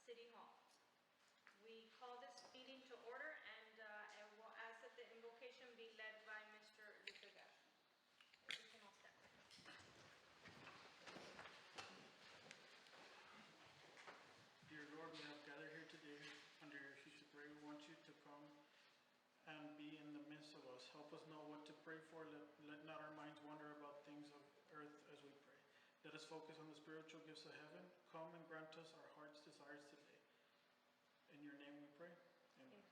City Hall. We call this meeting to order, and we'll ask that the invocation be led by Mr. Lupegar. We can all stand. Dear Lord, we have gathered here today under your feet to pray. We want you to come and be in the midst of us. Help us know what to pray for. Let not our minds wander about things of earth as we pray. Let us focus on the spiritual gifts of heaven. Come and grant us our heart's desires today. In your name we pray. Amen.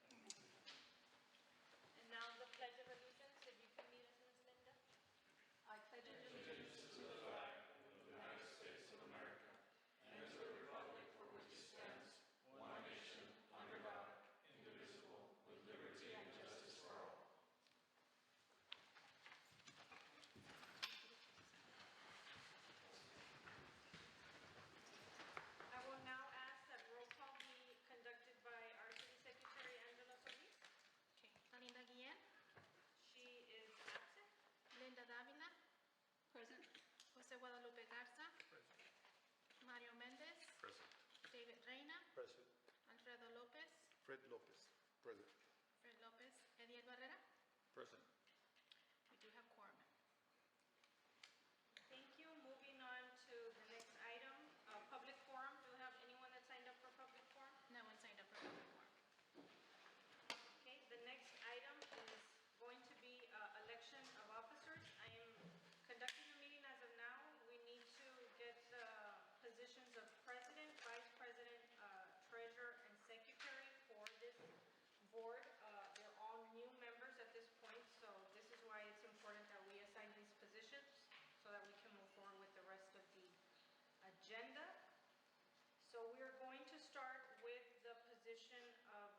And now the Pledge of Allegiance, if you can lead us, Ms. Linda. I pledge allegiance to the flag of the United States of America and to the republic for which it stands, one nation, under God, indivisible, with liberty and justice for all. I will now ask that roll call be conducted by our City Secretary, Angela Solis. Okay. Linda Guillen, She is absent. Linda Davila, Present. Jose Guadalupe Garza, Present. Mario Mendez, Present. David Reina, Present. Alfredo Lopez, Fred Lopez. Present. Fred Lopez, Ediel Barrera. Present. We do have quorum. Thank you. Moving on to the next item, public forum. Do we have anyone that signed up for public forum? No one signed up for public forum. Okay, the next item is going to be election of officers. I am conducting the meeting as of now. We need to get the positions of president, vice president, treasurer, and secretary for this board. They're all new members at this point, so this is why it's important that we assign these positions so that we can move forward with the rest of the agenda. So we are going to start with the position of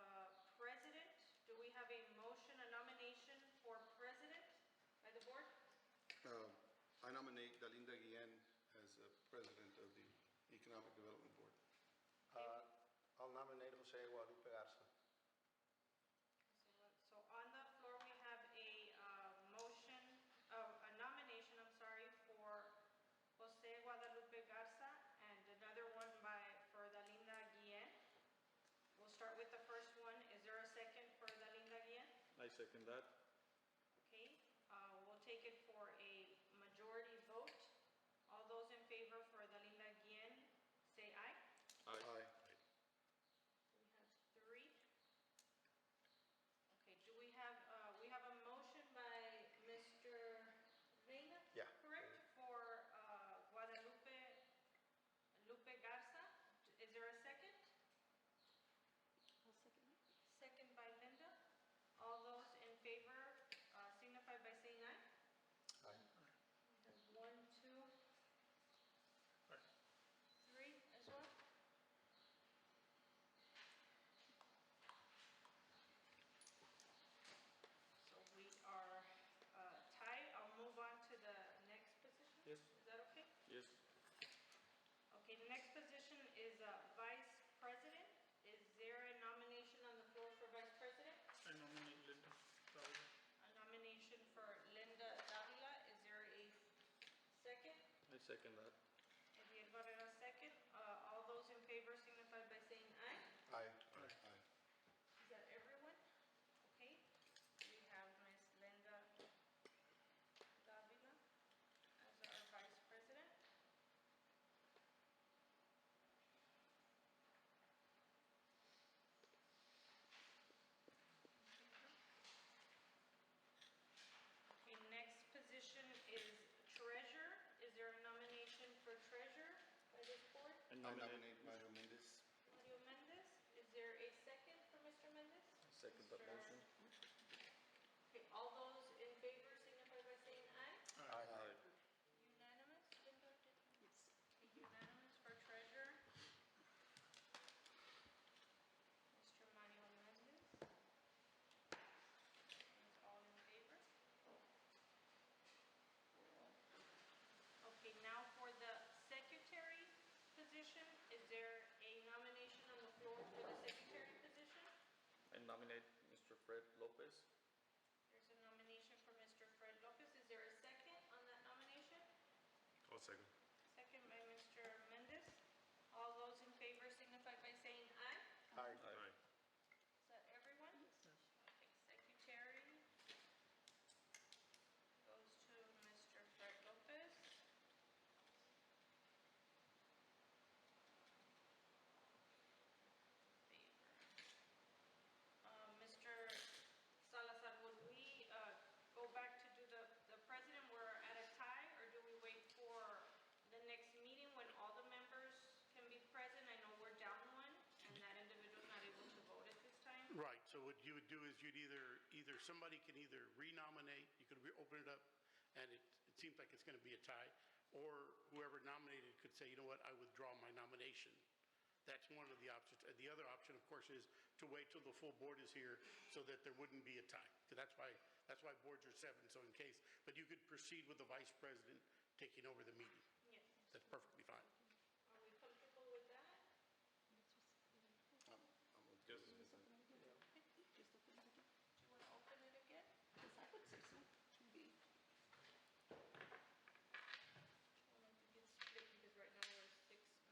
president. Do we have a motion, a nomination for president by the board? I nominate Dalinda Guillen as president of the Economic Development Board. I'll nominate Jose Guadalupe Garza. So on the floor, we have a motion, a nomination, for Jose Guadalupe Garza and another one for Dalinda Guillen. We'll start with the first one. Is there a second for Dalinda Guillen? I second that. Okay, we'll take it for a majority vote. All those in favor for Dalinda Guillen, say aye. Aye. We have three. Okay, do we have a motion by Mr. Reina? Yeah. Correct, for Lupe Garza. Is there a second? I'll second it. Second by Linda. All those in favor signify by saying aye. Aye. There's 1, 2, 3 as well. So we are tied. I'll move on to the next position. Yes. Is that okay? Yes. Okay, the next position is vice president. Is there a nomination on the floor for vice president? I nominate Linda Davila. A nomination for Linda Davila. Is there a second? I second that. Ediel Barrera, second. All those in favor signify by saying aye. Aye. Aye. Is that everyone? Okay. We have Ms. Linda Davila as our vice president. Okay, next position is treasurer. Is there a nomination for treasurer by this board? I I nominate Mario Mendez. Mario Mendez. Is there a second for Mr. Mendez? Second that motion. Okay, all those in favor signify by saying aye. Aye. Unanimous, Linda? Yes. Unanimous for treasurer. Mr. Mario Mendez. Is all in favor? Okay, now for the secretary position, is there a nomination on the floor for the secretary position? I nominate Mr. Fred Lopez. There's a nomination for Mr. Fred Lopez. Is there a second on that nomination? I'll second. Second by Mr. Mendez. All those in favor signify by saying Aye. Is that everyone? Okay, secretary goes to Mr. Fred Lopez. Favor. Mr. Salazar, would we go back to do the president? We're at a tie, or do we wait for the next meeting when all the members can be present? I know we're down one, and that individual's not able to vote at this time. Right, so what you would do is you'd either somebody can either renominate, you could open it up, and it seems like it's going to be a tie, or whoever nominated could say, you know what, I withdraw my nomination. That's one of the options. The other option, of course, is to wait till the full board is here so that there wouldn't be a tie. So that's why boards are 7, so in case. But you could proceed with the vice president taking over the meeting. Yes. That's perfectly fine. Are we comfortable with that? I'm okay with that. Do you want to open it again? Yes, I would say so. Maybe. I don't know if it gets split, because right now we're 6 members.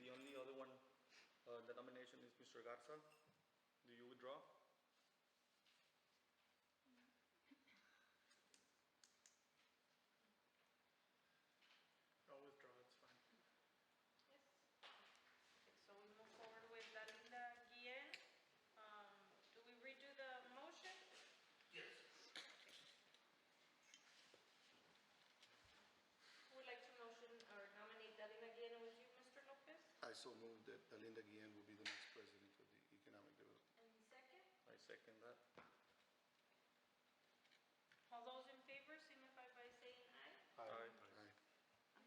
The only other one, the nomination is Mr. Garza. Do you withdraw? I'll withdraw, it's fine. Yes. Okay, so we move forward with Dalinda Guillen. Do we redo the motion? Yes. Who would like to motion or nominate Dalinda Guillen? It was you, Mr. Lopez? I so move that Dalinda Guillen will be the next president of the Economic Development. And second? I second that. All those in favor signify by saying aye. Aye. Aye.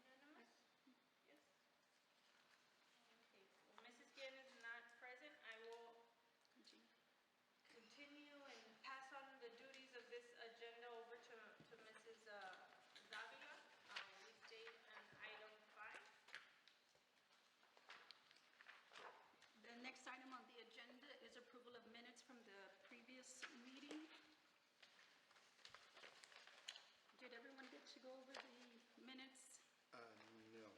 Unanimous? Yes. Okay, well, Mrs. Guillen is not present. I will continue and pass on the duties of this agenda over to Mrs. Davila. We stayed on item 5. The next item on the agenda is approval of minutes from the previous meeting. Did everyone get to go over the minutes? No.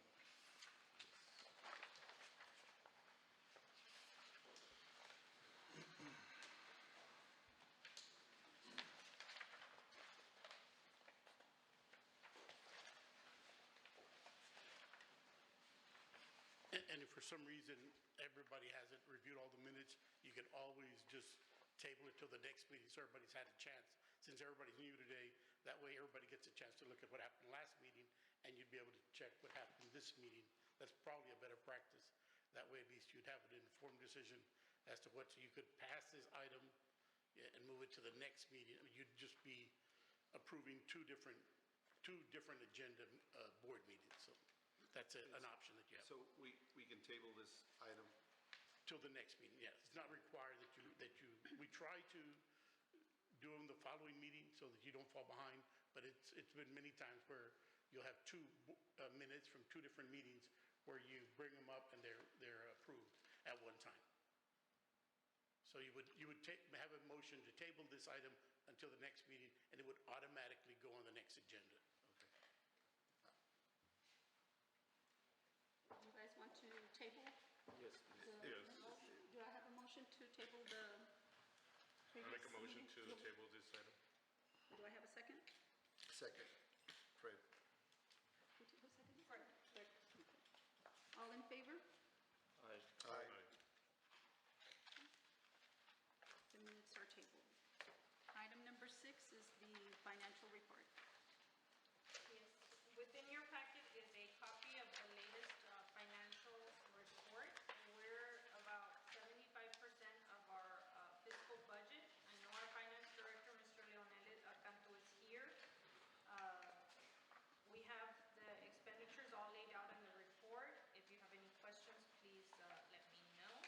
And if for some reason everybody hasn't reviewed all the minutes, you can always just table it till the next meeting so everybody's had a chance. Since everybody's new today, that way everybody gets a chance to look at what happened last meeting, and you'd be able to check what happened this meeting. That's probably a better practice. That way at least you'd have an informed decision as to what, so you could pass this item and move it to the next meeting. I mean, you'd just be approving two different agenda board meetings. So that's an option that you have. So we can table this item. Till the next meeting, yes. It's not required we try to do them the following meeting so that you don't fall behind, but it's been many times where you'll have two minutes from two different meetings where you bring them up and they're approved at one time. So you would have a motion to table this item until the next meeting, and it would automatically go on the next agenda. Okay. You guys want to table? Yes. Do I have a motion to table the I make a motion previous to meeting? table this item. Do I have a second? Second. Fred. Who seconded? Fred. Okay. All in favor? Aye. Aye. The minutes are tabled. Item number 6 is the financial report. Yes, within your packet is a copy of the latest financial report. We're about 75% of our fiscal budget. I know our finance director, Mr. Leonel Cantu, is here. We have the expenditures all laid out in the report. If you have any questions, please let me know.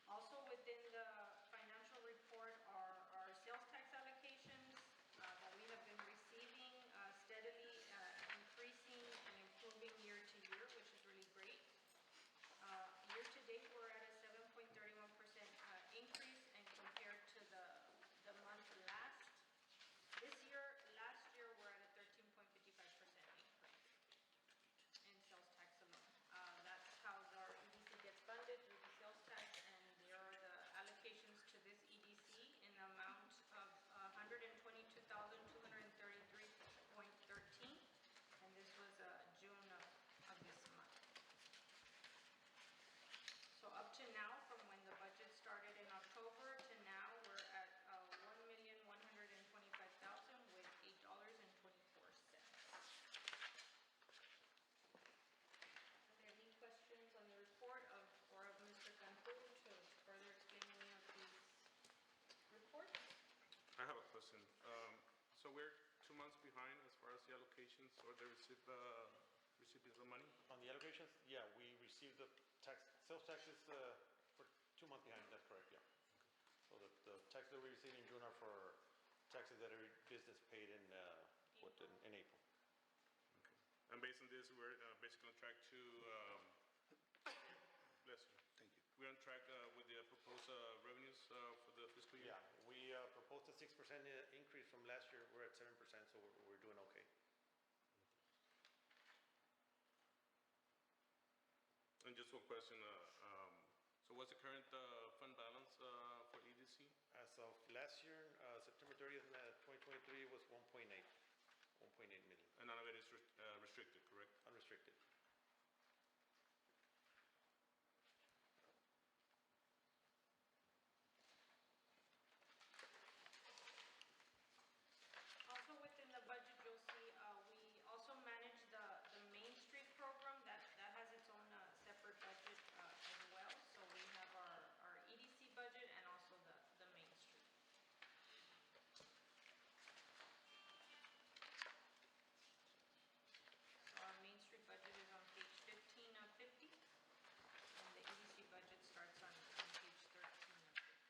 Also within the financial report are our sales tax allocations that we have been receiving money? On the allocations, yeah, we received the tax, sales taxes for 2 months behind, that's correct, yeah. So the taxes that we received in June are for taxes that every business paid in April. Okay. And based on this, we're basically on track to, bless you. Thank you. We're on track with the proposed revenues for the fiscal year? Yeah, we proposed a 6% increase from last year, we're at 7%, so we're doing okay. And just one question, so what's the current fund balance for EDC? As of last year, September 30th, 2023 was 1.8 million, And none of it is restricted, correct? unrestricted. Also within the budget, you'll see, we also manage the Main Street program, that has its own separate budget as well. So we have our EDC budget and also the Main Street. So our Main Street budget is on page 15 of 50, and the EDC budget starts on page 13 of 50.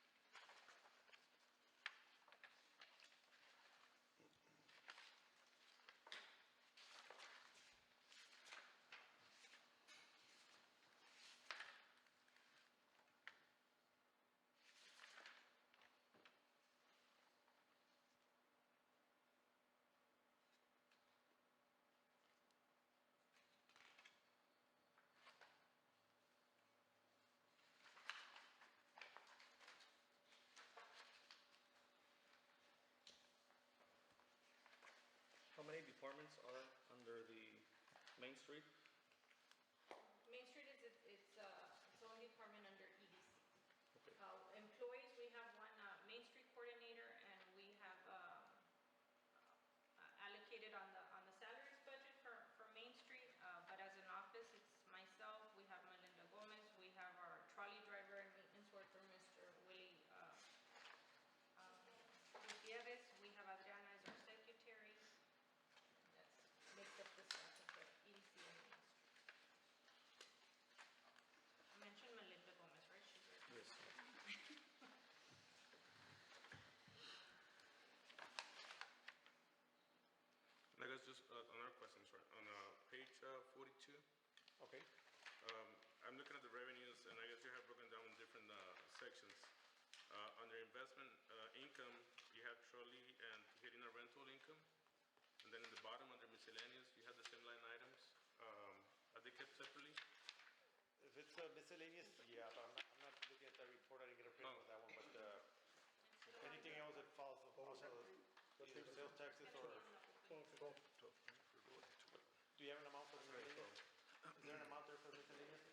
How many departments are under the Main Street? Main Street is its own department under EDC. Okay. Employees, we have one Main Street coordinator, and we have allocated on the salaries budget for Main Street, but as an office, it's myself, we have Melinda Gomez, we have our trolley driver and maintenance worker, Mr. Willie Gutierrez, we have Adriana as our secretary. That makes up the staff of the EDC and Main Street. I mentioned Melinda Gomez, right? She's right. Yes. And I guess just another question, sorry. On page 42, Okay. I'm looking at the revenues, and I guess you have broken down in different sections. Under investment income, you have trolley and hitting a rental income. And then in the bottom, under miscellaneous, you have the same line items. Are they kept separately? If it's miscellaneous, yeah, but I'm not looking at that report, I didn't get a print of that one, but anything else that falls, also either sales taxes or, do you have an amount for the miscellaneous? Is there an amount there for miscellaneous?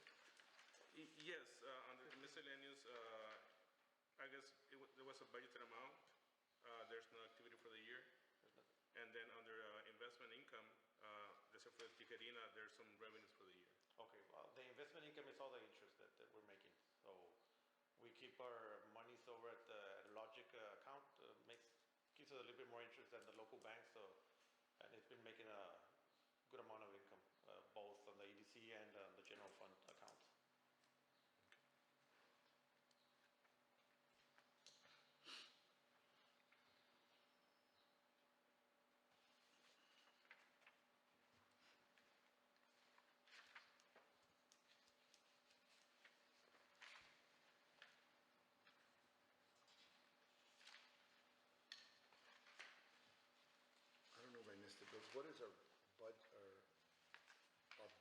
Yes, under the miscellaneous, I guess there was a budgeted amount. There's no activity for the year. And then under investment income, for the Tijerina, there's some revenues for the year. Okay, well, the investment income is all the interest that we're making. So we keep our monies over at the Logic account, gives us a little bit more interest than the local banks. So, and it's been making a good amount of income, both on the EDC and the general fund accounts. I don't know if I missed it, but what is our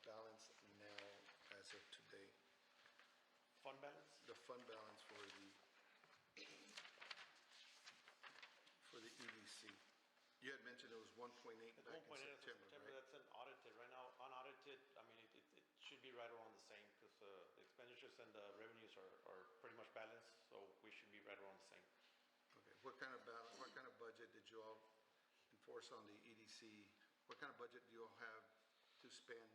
balance now as of today? Fund balance? The fund balance for the EDC. You had mentioned it was 1.8 It's back in 1.8 September, right? That's an audited. Right now, unaudited, I mean, it should be right around the same because the expenditures and the revenues are pretty much balanced, so we should be right around the same. Okay, what kind of budget did you all enforce on the EDC? What kind of budget do you all have to spend?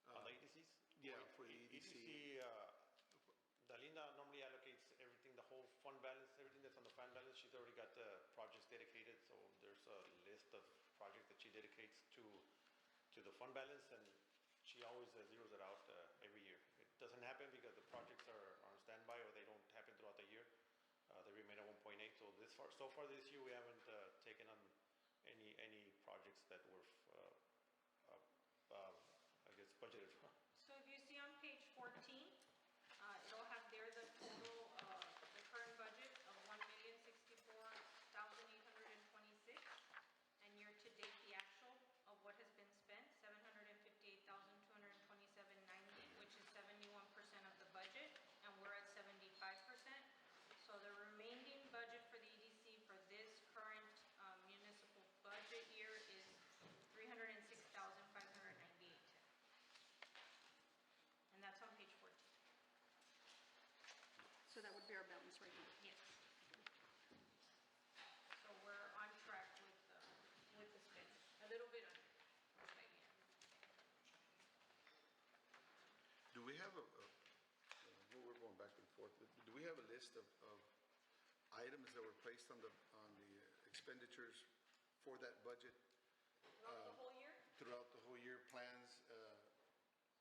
On the EDCs? Yeah, for the EDC. Dalinda normally allocates everything, the whole fund balance, everything that's on the fund balance. She's already got the projects dedicated, so there's a list of projects that she dedicates to the fund balance, and she always zeroes it out every year. It doesn't happen because the projects are on standby or they don't happen throughout the year. They remain at 1.8. So far this year, we haven't taken on any projects that were, I guess, budgeted for. So if you see on page 14, it'll have there the total, the current budget of 1,064,826, and year-to-date, the actual of what has been spent, 758,227.90, which is 71% of the budget, and we're at 75%. So the remaining budget for the EDC for this current municipal budget year is 306,598. And that's on page 14. So that would be our balance right now. Yes. So we're on track with the spend, a little bit under, or slightly under. Do we have we're going back and forth, but do we have a list of items that were placed on the expenditures for that budget? Throughout the whole year, Throughout the whole year, plans,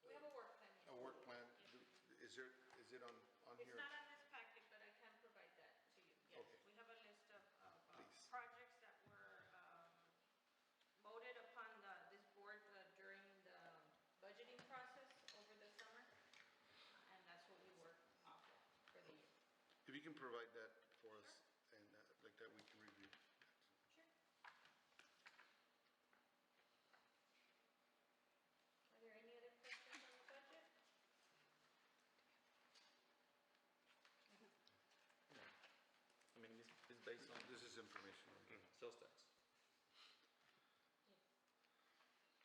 we have a work plan. a work plan? Is it on It's here? not on this packet, but I can provide that to you. Yes, Okay. we have a list of Please. projects that were voted upon this board during the budgeting process over the summer, and that's what we work off of for the year. If you can provide that for us, and like that we can review. Sure. Are there any other questions on the budget? I mean, this is based on This is information. sales tax.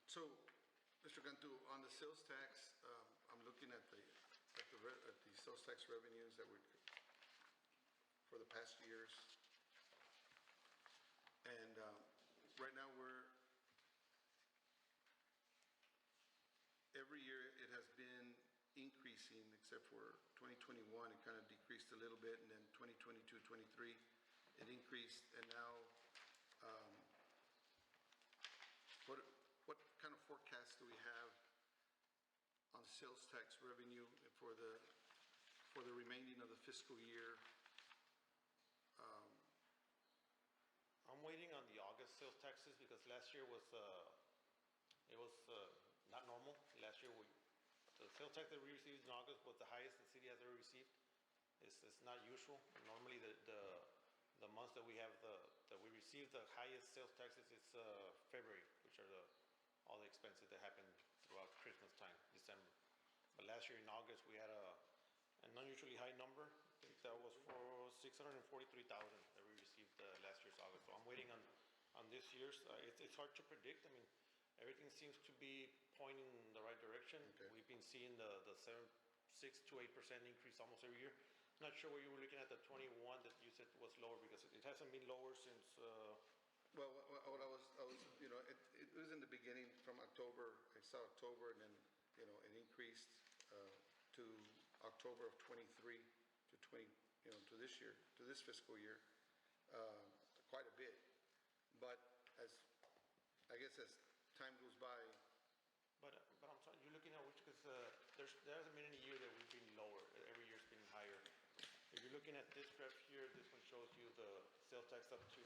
So, Mr. Cantu, on the sales tax, I'm looking at the sales tax revenues that were for the past years. And right now every year it has been increasing except for 2021, it kind of decreased a little bit, and then 2022, 23, it increased, and now what kind of forecast do we have on sales tax revenue for the remaining of the fiscal year? I'm waiting on the August sales taxes because last year was, it was not normal. Last year, the sales tax that we received in August was the highest the city has ever received. It's not usual. Normally, the months that we have that we receive the highest sales taxes is February, which are all the expenses that happen throughout Christmas time, December. But last year in August, we had an unusually high number. I think that was for 643,000 that we received last year's August. So I'm waiting on this year's. It's hard to predict. I mean, everything seems to be pointing in the right direction. Okay. We've been seeing the 6 to 8% increase almost every year. Not sure where you were looking at the 21 that you said was lower because it hasn't been lower since. Well, what I was, it was in the beginning from October. I saw October, and then, it increased to October of 23 to 20, to this year, to this fiscal year, quite a bit. But as time goes by. But I'm sorry, you're looking at which, because there hasn't been any year that we've been lower. Every year's been higher. If you're looking at this graph here, this one shows you the sales tax up to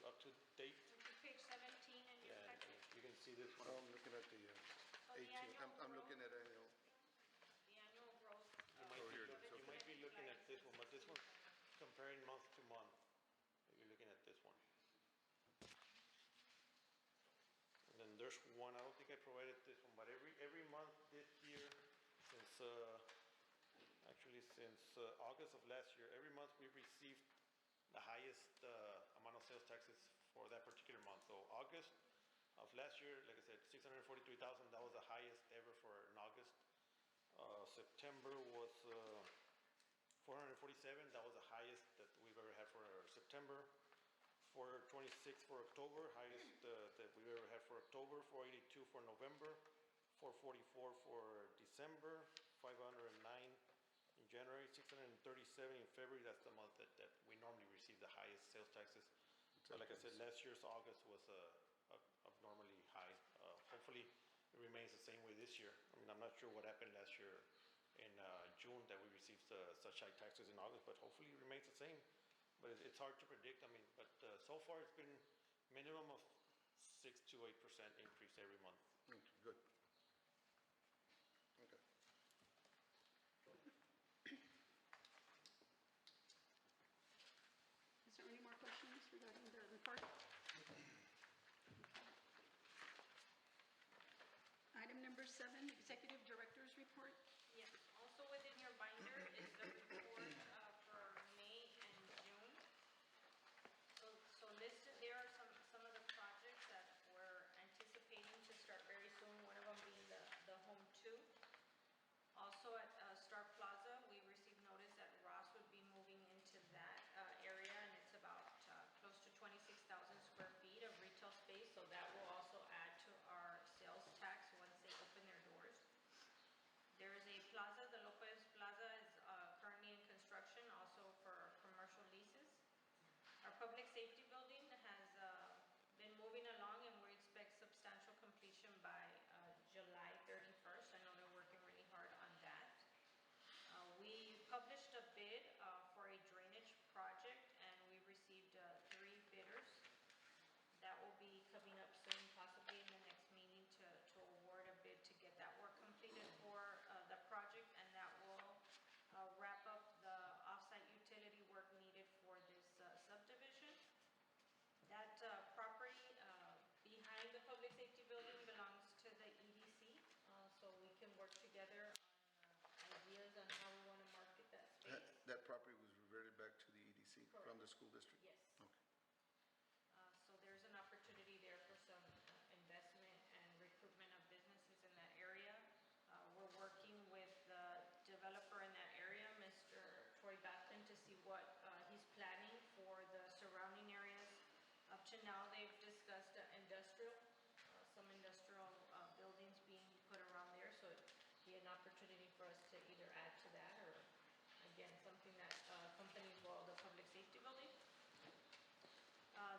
date. Page 17 in your Yeah, packet. you can see this one. I'm looking at the 18. I'm looking at annual. The annual growth. You might be looking at this one, but this one's comparing month to month. You're looking at this one. And then there's one, I don't think I provided this one, but every month this year, since August of last year, every month we've received the highest amount of sales taxes for that particular month. So August of last year, like I said, 643,000, that was the highest ever for an August. September was 447, that was the highest that we've ever had for September. 426 for October, highest that we've ever had for October. 482 for November. 444 for December. 509 in January. 637 in February. That's the month that we normally receive the highest sales taxes. But like I said, last year's August was abnormally high. Hopefully it remains remains the same way this year. I mean, I'm not sure what happened last year in June that we received such high taxes in August, but hopefully it remains the same. But it's hard to predict. I mean, but so far it's been minimum of 6 to 8% increase every month. Okay, good. Okay. Is there any more questions regarding the report? Item number 7, Executive Director's Report. Yes, also within your binder is the report for May and June. So listed there are some of the projects that we're anticipating to start very soon, one of them being the Home 2. Also at Star Plaza, we received notice that Ross would be moving into that area, and it's about close to 26,000 square feet of retail space, so that will also add to our sales tax once they open their doors. There is a plaza, the Lopez Plaza is currently in construction, also for commercial leases. Our public safety building has been moving along, and we expect substantial completion by July 31st. I know they're working really hard on that. We published a bid for a drainage project, and we received 3 bidders. That will be coming up soon, possibly in the next meeting, to award a bid to get that work completed for the project, and that will wrap up the off-site utility work needed for this subdivision. That property behind the public safety building belongs to the EDC, so we can work together on ideas on how we want to market that space. That property was reverted back to the EDC from the Correct. school district? Yes. Okay. So there's an opportunity there for some investment and recruitment of businesses in that area. We're working with the developer in that area, Mr. Troy Backman, to see what he's planning for the surrounding areas. Up to now, they've discussed industrial, some industrial buildings being put around there, so it'd be an opportunity for us to either add to that or, again, something that accompanies well the public safety building.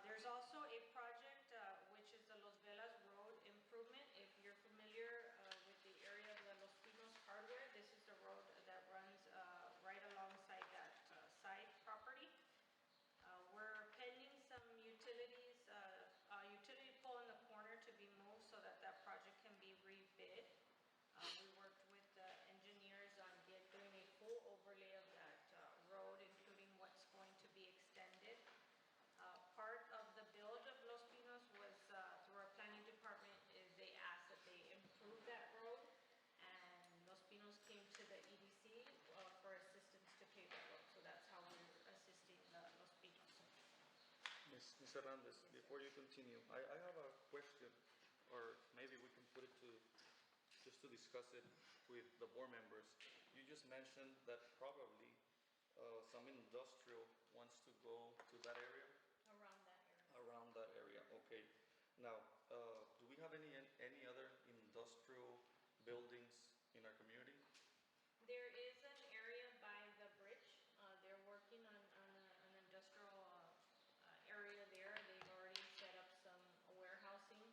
There's also a project which is the Los Velas Road improvement. If you're familiar with the area of the Los Pinos Hardware, this is the road that runs right alongside that side property. We're pending some utilities, utility pole in the corner to be moved so that that project can be rebid. We worked with the engineers on doing a full overlay of that road, including what's going to be extended. Part of the build of Los Pinos was through our planning department is they asked that they improve that road, and Los Pinos came to the EDC for assistance to pave that road. So that's how we're assisting Los Pinos. Ms. Hernandez, before you continue, I have a question, or maybe we can put it just to discuss it with the board members. You just mentioned that probably some industrial wants to go to that area? Around that area. Around that area, okay. Now, do we have any other industrial buildings in our community? There is an area by the bridge. They're working on an industrial area there. They've already set up some warehousing,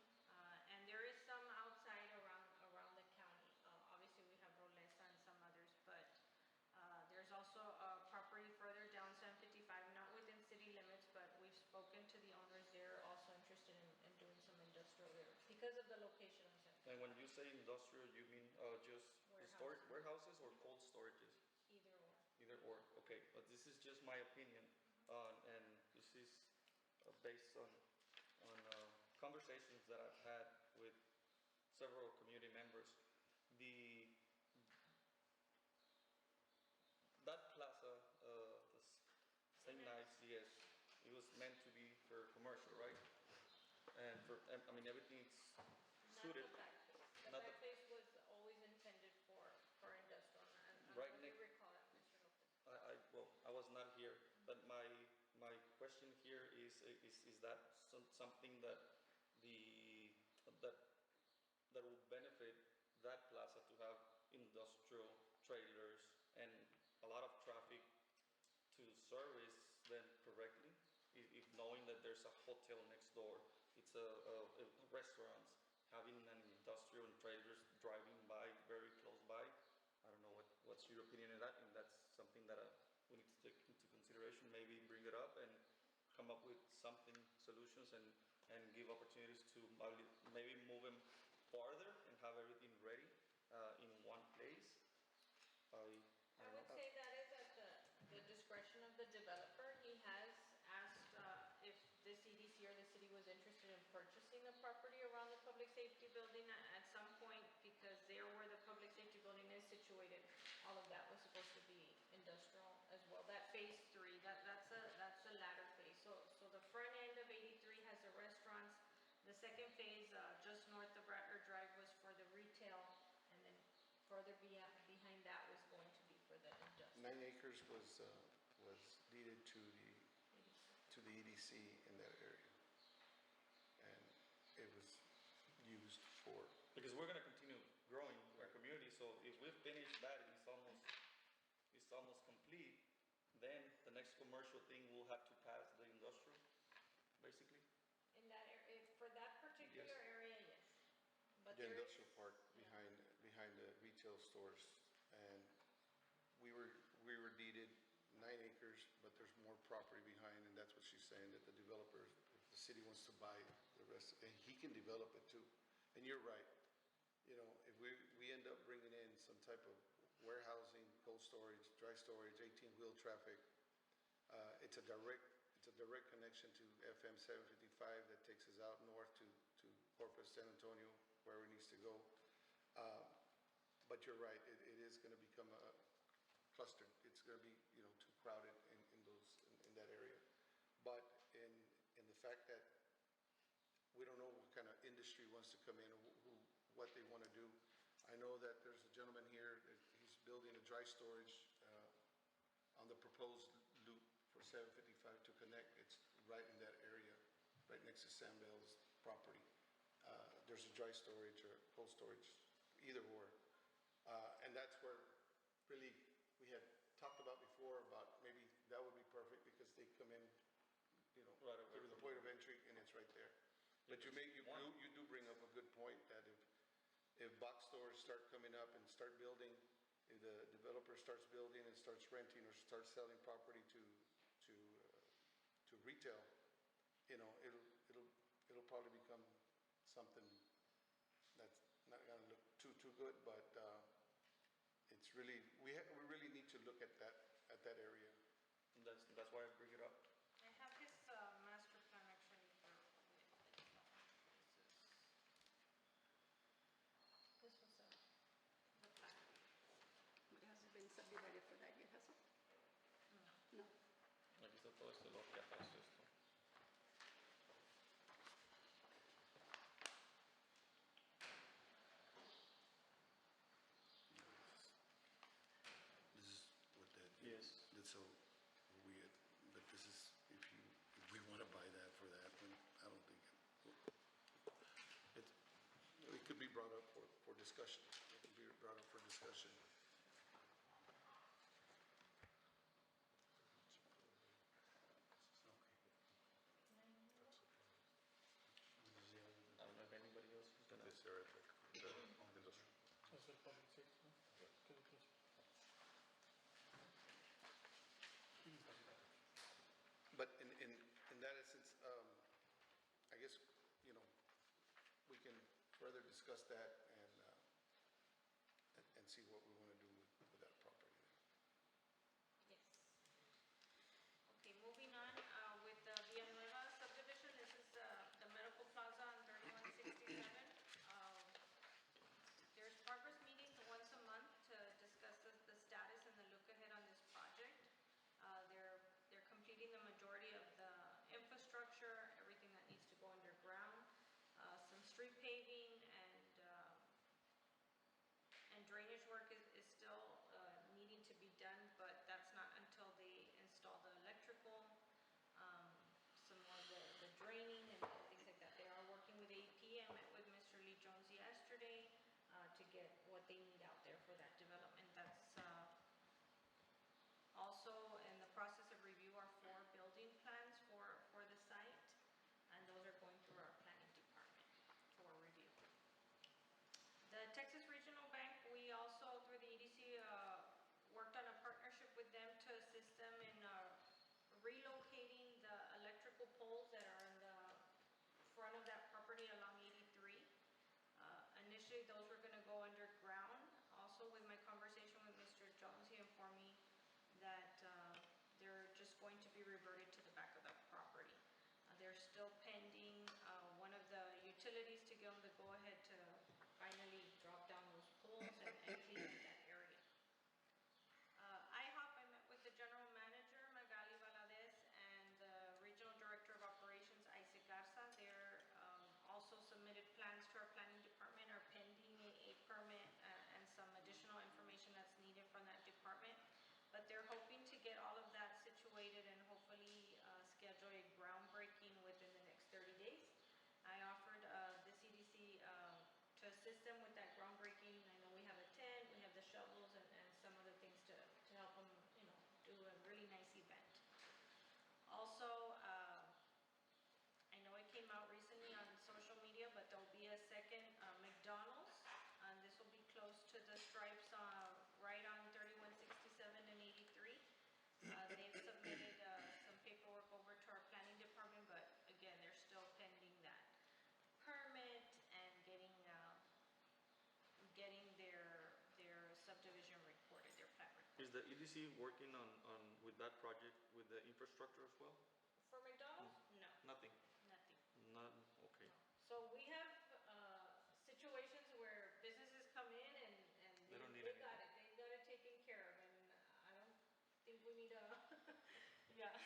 and there is some outside around the county. Obviously, we have Rolesa and some others, but there's also a property further down 755, not within city limits, but we've spoken to the owners. They're also interested in doing some industrial there because of the location of 755. And when you say industrial, you mean just warehouses or cold storages? Either or. Either or, okay. But this is just my opinion, and this is based on conversations that I've had with several community members. That plaza, St. Ives, yes, it was meant to be for commercial, right? And I mean, everything's suited. Not the place was always intended for industrial, and Right I recall that, Mr. Lopez. Well, I was not here, but my question here is that something that that will benefit that plaza to have industrial trailers and a lot of traffic to service them correctly, if knowing that there's a hotel next door, it's a restaurants, having an industrial and trailers your opinion on that, and that's something that we need to take into consideration, maybe bring it up and come up with something, solutions, and give opportunities to maybe move them farther and have everything ready in one place. I would say that is at the discretion of the developer. He has asked if this EDC or the city was interested in purchasing the property around the public safety building at some point, because there where the public safety building is situated, all of that was supposed to be industrial as well. That phase 3, that's the latter phase. So the front end of 83 has the restaurants. The second phase, just north of Rattler Drive, was for the retail, and then further behind that was going to be for the industrial. 9 acres was deeded to the EDC in that area. And it was used for... Because we're gonna continue growing our community, so if we finish that and it's almost complete, then the next commercial thing will have to pass the industrial, basically. In that area, for that particular Yes. area, yes. But The there is- industrial park behind the retail stores, and we were deeded 9 acres, but there's more property behind, and that's what she's saying, that the developer, if the city wants to buy the rest, and he can develop it too. And you're right, you know, if we end up bringing in some type of warehousing, cold storage, dry storage, 18-wheel traffic, it's a direct connection to FM 755 that takes us out north to Corpus, San Antonio, where it needs to go. But you're right, it is going to become a clustered. It's going to be, you know, too crowded in that area. But in the fact that we don't know what kind of industry wants to come in or what they want to do. I know that there's a gentleman here that he's building a dry storage on the proposed loop for 755 to connect. It's right in that area, right next to Sam Bell's property. There's a dry storage or cold storage, either or. And that's where really we had talked about before about maybe that would be perfect because they come in, you know, Right away through the from point of entry and it's right there. But you do bring up a good point that if box stores start coming up and start building, if the developer starts building and starts renting or starts selling property to retail, you know, it'll probably become something that's not gonna look too good, but it's really, we really need to look at that area. And that's why I bring it up. I have his master plan actually for, this was the plan. It hasn't been subdivided for that yet, has it? No. Aquí está todo este lote, acá es esto. This is what that. Yes. That's so weird, but this is, if we want to buy that for that, then I don't think it could be brought up for discussion. It could be brought up for discussion. I don't know if anybody else is gonna. This area, the industrial. That's the public safety, ¿no? ¿Qué es eso? But in that essence, I guess, you know, we can further discuss that and see what we want to do with that property. Yes. Okay, moving on with the Villanueva subdivision. This is the Medical Plaza on 3167. There's progress meetings once a month to discuss the status and the look ahead on this project. They're completing the majority of the infrastructure, everything that needs to go underground, some street paving and drainage work is still needing to be done, but that's not until they install the electrical, some more of the draining and things like that. They are working with AP. I met with Mr. Lee Jones yesterday to get what they need out there for that development. That's also in the process of review our 4 building plans for the site, and those are going through our planning department for review. The Texas Regional Bank, we also, through the initially those were gonna go underground. Also with my conversation with Mr. Jones, he informed me that they're just going to be reverted to the back of the property. They're still pending one of the utilities to give them the go-ahead to finally drop down those poles and clean up that area. IHOP, I met with the general manager, Magali Valadez, and the regional director of operations, Isaac Garza. They're also submitted plans to our planning department, are pending a permit and some additional information that's needed from that department. But they're hoping to get all of that situated and hopefully schedule a groundbreaking within the next 30 days. I offered the CDC to assist them with that groundbreaking. I know we have a tent, we have the shovels and some other things to help them, you know, do a really nice event. Also, I know it came out recently on social media, but there'll be a second McDonald's, and this will be close to the stripes right on 3167 and 83. They've submitted some paperwork over to our planning department, but again, they're still pending that permit and getting their subdivision recorded, their plat recorded. Is the EDC working on with that project with the infrastructure as well? For McDonald's? No, Nothing. nothing. None. Okay. So we have situations where businesses come in and They don't need they got it, they got it taken care of, and I don't think we need a, yeah.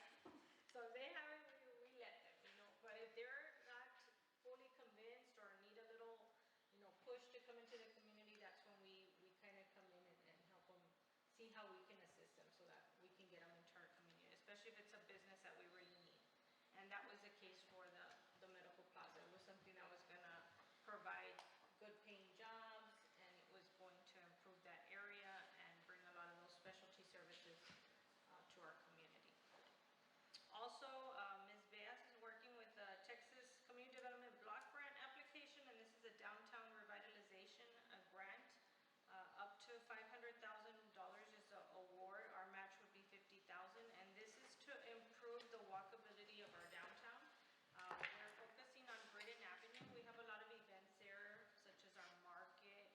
So if they have it, we let them, you know, but if they're not fully convinced or need a little, you know, push to come into the community, that's when we kind of come in and help them see how we can assist them so that we can get them into our community, especially if it's a business that we really need. And that was the case for the medical plaza. It was something that was gonna provide good paying jobs, and it was going to improve that area and bring a lot of those specialty services to our community. Also, Ms. Beas is working with the Texas Community Development Block Grant application, and this is a downtown revitalization grant. Up to $500,000 is the award. Our match would be $50,000, and this is to improve the walkability of our downtown. We're focusing on Britain Avenue. We have a lot of events there, such as our market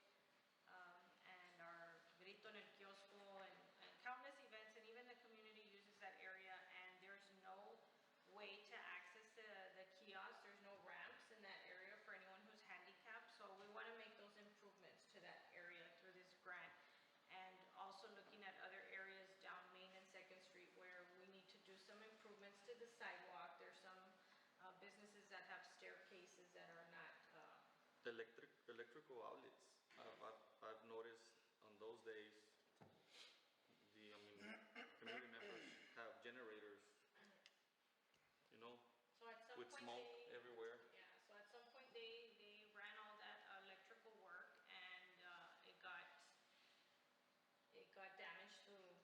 and our Grito en el Kiosco and countless events, and even the community uses that area, and there's no way to access the kiosk. There's no ramps in that area for anyone who's handicapped, so we want to make those improvements to that area through this grant. And also looking at other areas down Main and 2nd Street where we need to do some improvements to the sidewalk. There's some businesses that have staircases that are not. The electrical outlets. I've noticed on those days, community members have generators, you know, So at some with point smoke everywhere. Yeah, so at some point they ran all that electrical work, and it got damaged through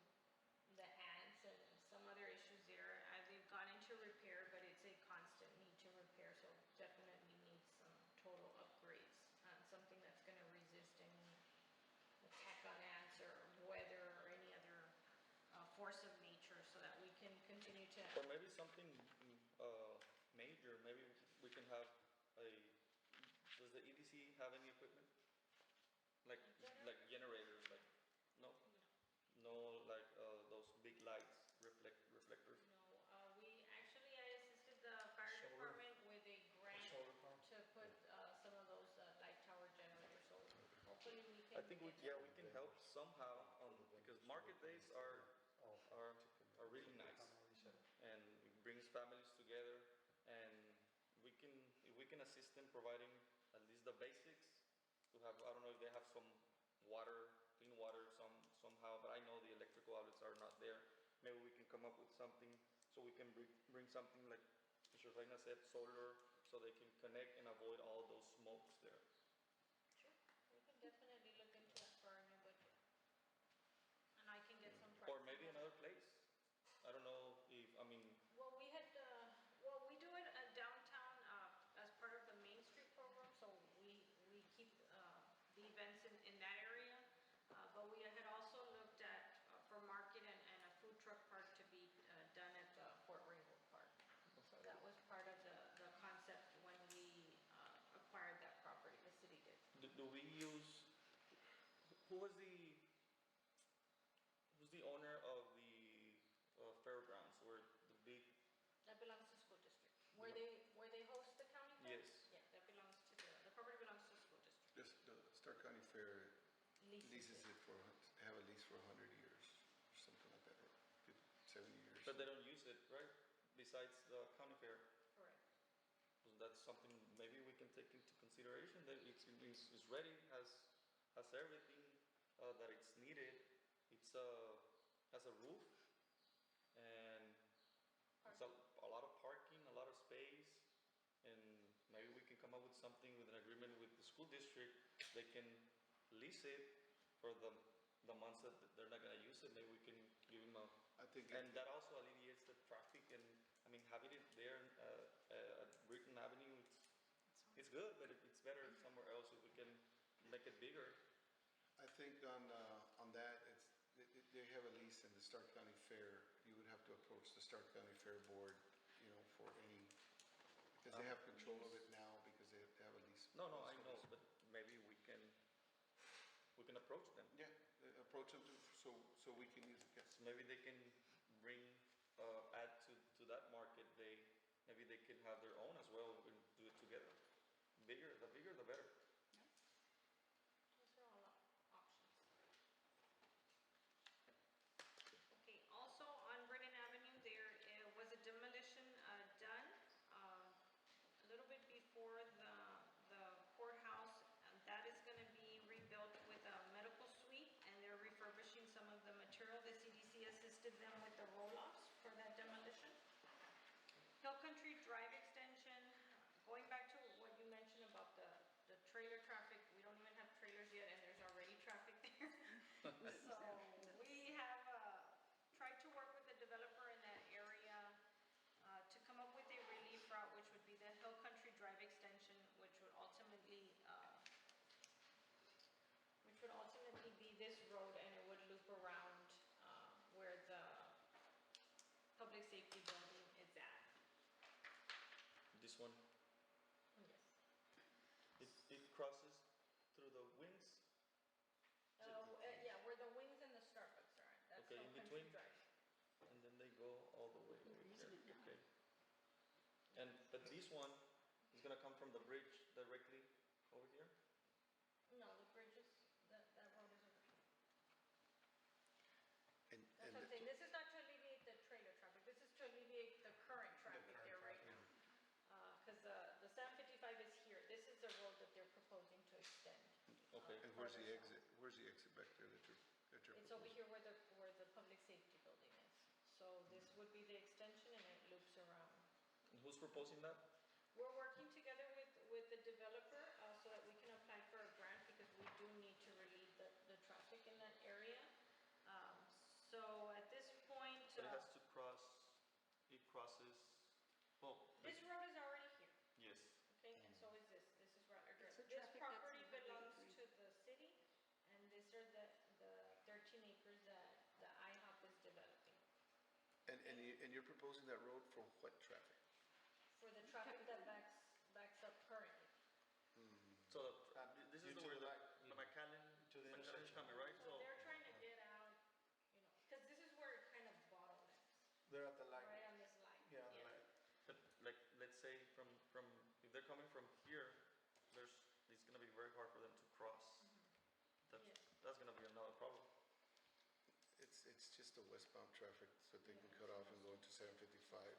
the ants and some other issues there. They've gone into repair, but it's a constant need to repair, so definitely needs some total upgrades. Something that's going to resist any attack on ants or weather or any other force of nature, so that we can continue to. Or maybe something major. Maybe we can have does the EDC have any equipment? Like generators, like, no? No, like those big lights, reflectors? No, I assisted the fire department with a grant to put some of those light tower generators, so hopefully we can. I think we can help somehow, because market days are really nice, and it brings families together, and if we can assist them providing at least the basics, to have, I don't know if they have some water, clean water somehow, but I know the electrical outlets are not there. Maybe we can come up with something, so we can bring something like Mr. Reina said, solar, so they can connect and avoid all those smokes there. Sure, we can definitely look into that for our new budget. And I can get some prices. Or maybe another place. I don't know if, Well, we do it downtown as part of the Main Street program, so we keep the events in that area. But we had also looked at for market and a food truck park to be done at the Fort Ringgold Park. So that was part of the concept when we acquired that property. who's the owner of the fairgrounds or the big? That belongs to school district. Where they host the county fair? Yes. Yeah, that belongs to the property belongs to the school district. This, the Stark County Fair leases it for, have a lease for 100 years, or something like that, or 70 years. But they don't use it, right? Besides the county fair. Correct. So that's something maybe we can take into consideration, that it's ready, has everything that it's needed. It's has a roof, and it's a lot of parking, a lot of space, and maybe we can come up with something with an agreement with the school district. They can lease it for the months that they're not gonna use it. Maybe we can give them a, I think and that also alleviates the traffic. And I mean, having it there at Britain Avenue, it's good, but it's better somewhere else if we can make it bigger. I think on that, they have a lease in the Stark County Fair. You would have to approach the Stark County Fair Board, you know, for any, because they have control of it now because they have a lease. No, I know, but maybe we can approach them. Yeah, approach them so we can use it. Yes. So maybe they can bring, add to that market. Maybe they can have their own as well. We can do it together. The bigger, the better. Those are all options. Okay, also on Brennan Avenue, there was a demolition done a little bit before the courthouse. That is going to be rebuilt with a medical suite, and they're refurbishing some of the material. The CDC assisted them with the roll-offs for that demolition. Hill Country Drive extension, going back to what you mentioned about the trailer traffic, we don't even have trailers yet, and there's already traffic there. So we have tried to work with the developer in that area to come up with a relief route, which would be the Hill Country Drive extension, which would ultimately be this road, and it would loop around where the public safety building is at. This one, Yes. it crosses through the wings. Yeah, where the wings and the Starbucks are. That's Okay, Hill in Country between? Drive. And then they go all the way over using here. it now. Okay. But this one is gonna come from the bridge directly over here? No, the bridges, that road is over here. And That's what I'm saying. This is not to alleviate the trailer traffic. This is to alleviate the current traffic there right now. Because the 755 is here. This is the road that they're proposing to extend. Okay. and where's the exit? Where's the exit back there that you're It's over proposing? here where the public safety building is. So this would be the extension, and it loops around. And who's proposing that? We're working together with the developer so that we can apply for a grant, because we do need to relieve the traffic in that area. So at this point, But it has to cross, it crosses, oh. this road is already here, Yes. okay, and so is this. This is Rattler Drive. It's the This traffic that's property on Highway belongs 3. to the city, and these are the 13 acres that the IHOP is developing. And you're proposing that road for what traffic? For the traffic that backs up currently. So this is Due to where the the light, McAllen, to the McAllen is intersection. coming, right? So they're trying to get out, you know, because this is where it kind of bottlenecks, They're at the light. right on this line. Yeah, the light. But like, let's say from, if they're coming from here, it's gonna be very hard for them to cross. Yes. That's gonna be another problem. It's just the westbound traffic, so they can cut off and go into 755.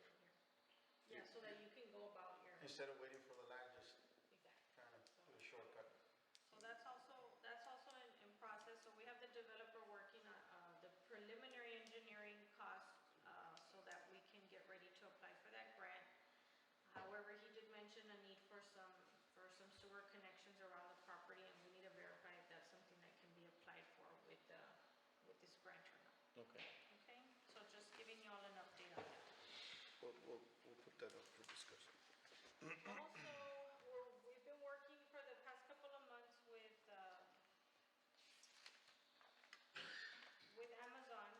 Yeah, so that you can go about your, Instead of waiting for the light, just exactly. trying to do a shortcut. So that's also in process. So we have the developer working on the preliminary engineering costs so that we can get ready to apply for that grant. However, he did mention a need for some sewer connections around the property, and we need to verify if that's something that can be applied for with this grant or not. Okay. Okay, so just giving you all an update on that. We'll put that up for discussion. Also, we've been working for the past couple of months with Amazon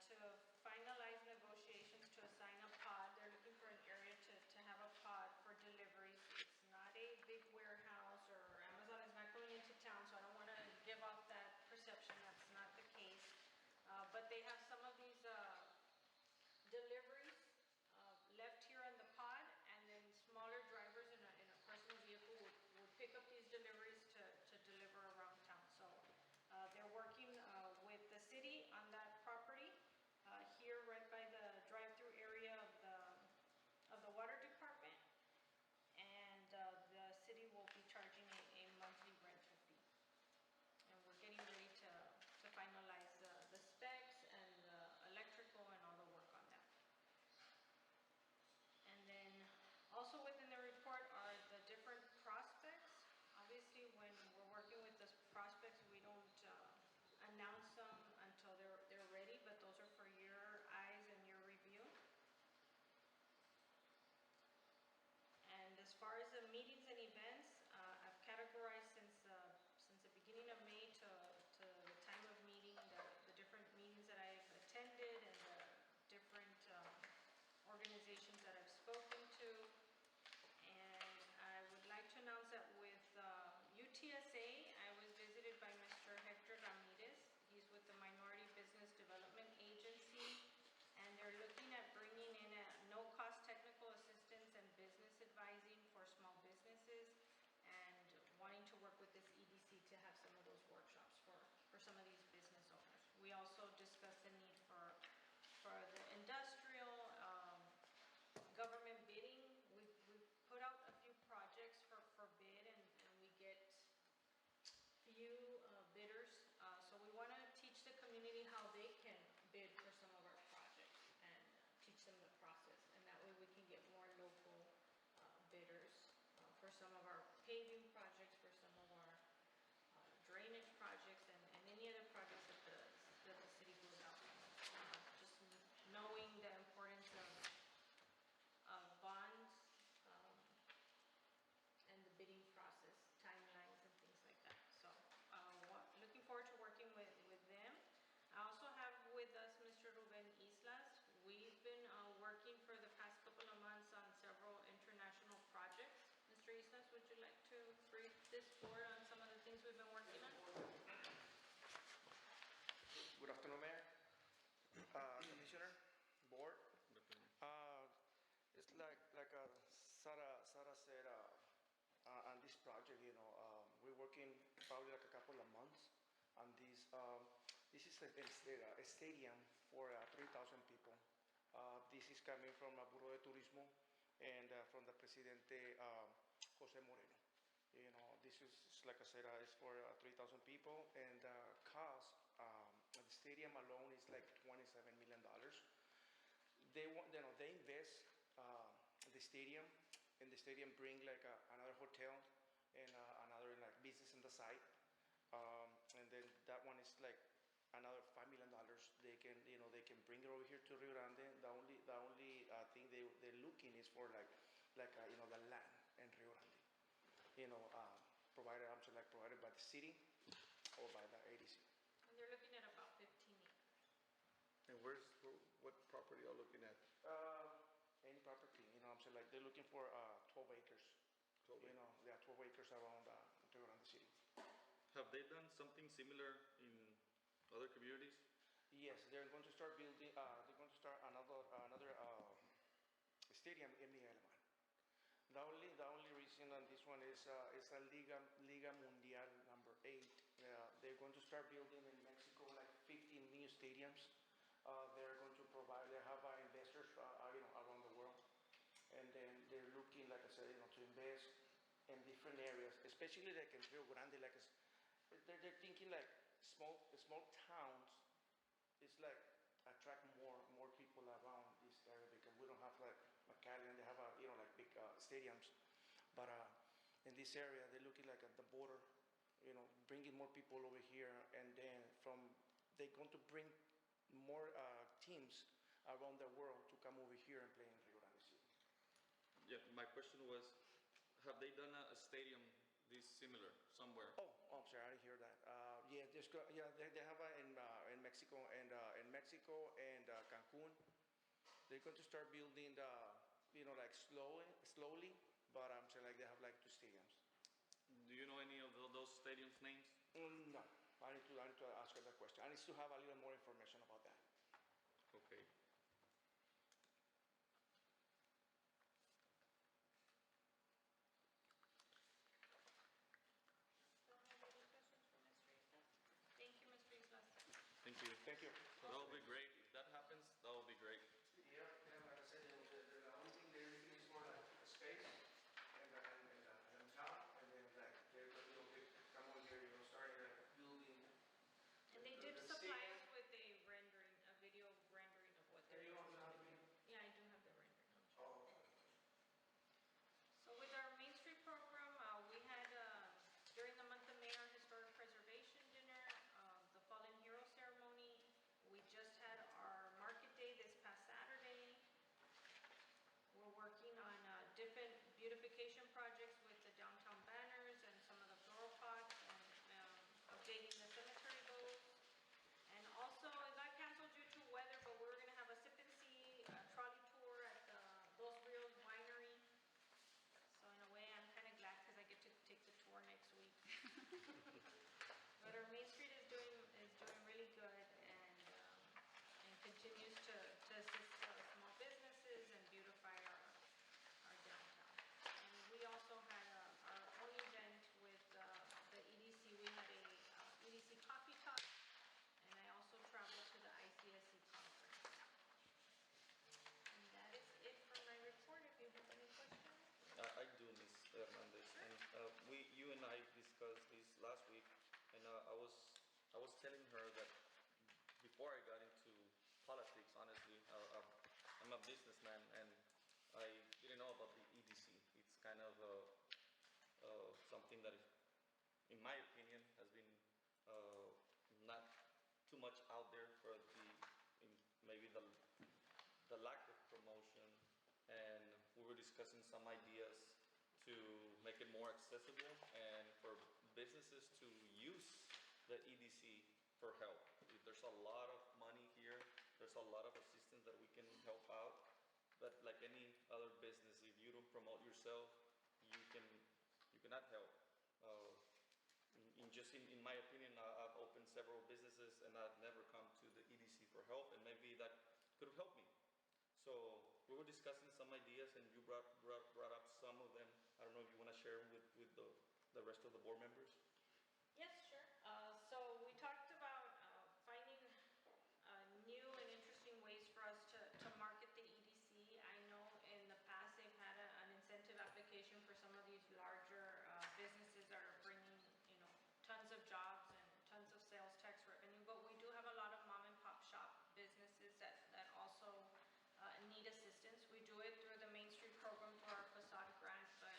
to finalize negotiations to assign a pod. They're looking for an area to have a pod for deliveries. It's not a big warehouse, or Amazon is not going into town, so I don't want to give off that far as the meetings and events, I've categorized since the beginning of May to the time of meeting, the different meetings that I've attended and the different organizations that I've spoken to. And I would like to announce that with UTSA, I was visited by Mr. Hector Ramirez. He's with the Minority Business Development Agency, and they're looking at bringing in a no-cost technical assistance and business advising for small businesses, and wanting to work with this EDC to have some of those workshops for some of these business owners. We also discussed the need for the industrial government bidding. We put out a few projects for bid, and we get few bidders. So we want to teach the community how they can bid for some of our projects and teach them the process. And that way we can get more local bidders for some of our paving projects, for some of our drainage projects, and any other projects that the city goes out. Just knowing the importance of bonds and the bidding process, timelines and things like that. So looking forward to working with them. I also have with us Mr. Ruben Islas. We've been working for the past couple of months on several international projects. Mr. Islas, would you like to brief this board on some of the things we've been working on? Good afternoon, Mayor, Commissioner, Board. It's like Sarah said, on this project, we're working probably like a couple of months on this. This is a stadium for 3,000 people. This is coming from Bureau de Turismo and from the Presidente Jose Moreno. This is, like I said, is for 3,000 people, and the cost of the stadium alone is like $27 million. They invest the stadium, and the stadium bring like another hotel and another like business on the side, and then that one is like another $5 million. They can bring it over here to Rio Grande. The only thing they're looking is for like the land in Rio Grande. Provided by the city or by the EDC. And they're looking at about 15 acres. And what property are you looking at? Any property, like they're looking for 12 acres. 12 acres. There are 12 acres around Rio Grande City. Have they done something similar in other communities? Yes, they're going to start building. They're going to start another stadium in the Eleman. The only reason on this one is a Liga Mundial number 8. They're going to start building in Mexico like 15 new stadiums. They're going to provide. They have investors around the world, and then they're looking, like I said, to invest in different areas, especially like in Rio Grande. They're thinking like small towns. It's like attract more people around this area, because we don't have like McAllen. They have like big stadiums, but in this area they're looking like at the border, bringing more people over here, and then they're going to bring more teams around the world to come over here and play in Rio Grande City. Yeah, my question was, have they done a stadium this similar somewhere? Oh, I'm sorry, I didn't hear that. They have in Mexico and Cancun. They're going to start building like slowly, but I'm saying like they have like 2 stadiums. Do you know any of those stadiums names? No, I need to ask her that question. I need to have a little more information about that. Okay. Thank you, Mr. Islas. Thank you. Thank you. That will be great. If that happens, that will be great. Yeah, like I said, the only thing they're looking is for like a space and town, and then like they come over here, starting like building. And they did supply us with a video rendering of what they're You doing. don't have to be. Yeah, I do have the rendering. Oh, okay. So with our Main Street program, we had, during the month of May, our historic preservation dinner, the Fallen Hero ceremony. We just had telling her that before I got into politics, honestly, I'm a businessman and I didn't know about the EDC. It's kind of something that, in my opinion, has been not too much out there for maybe the lack of promotion, and we were discussing some ideas to make it more accessible and for businesses to use the EDC for help. There's a lot of money here, there's a lot of assistance that we can help out, but like any other business, if you don't promote yourself, you cannot help. In my opinion, I've opened several businesses and I've never come to the EDC for help, and maybe that could have helped me. So we were discussing some ideas, and you brought up some of them. I don't know if you want to share them with the rest of the board members. Yes, sure. So we talked about finding new and interesting ways for us to market the EDC. I know in the past they've had an incentive application for some of these larger businesses that are bringing, tons of jobs and tons of sales tax revenue, but we do have a lot of mom and pop shop businesses that also need assistance. We do it through the Main Street program through our facade grant, but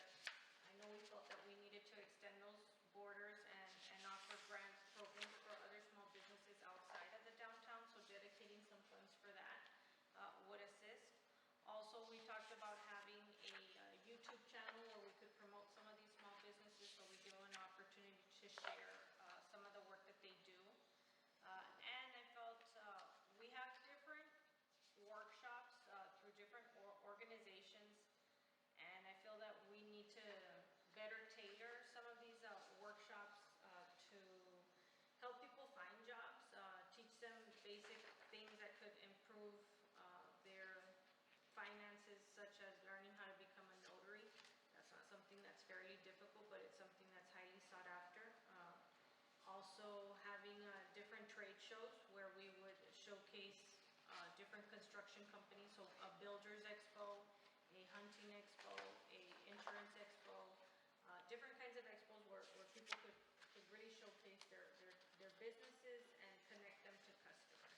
I know we felt that we needed to extend those borders and offer grant programs for other small businesses outside of the downtown, so dedicating some funds for that would assist. Also, we talked about having a YouTube channel where we could promote some of these small businesses, so we give them an opportunity to share some of the work that they do. And I felt we have different workshops through different organizations, and I feel that we need to better tailor some of these workshops to help people find jobs, teach them basic things that could improve their finances, such as learning how to become a notary. That's not something that's fairly difficult, but it's something that's highly sought after. Also having different trade shows where we would showcase different construction companies, so a builder's expo, a hunting expo, a insurance expo, different kinds of expos where people could really showcase their businesses and connect them to customers.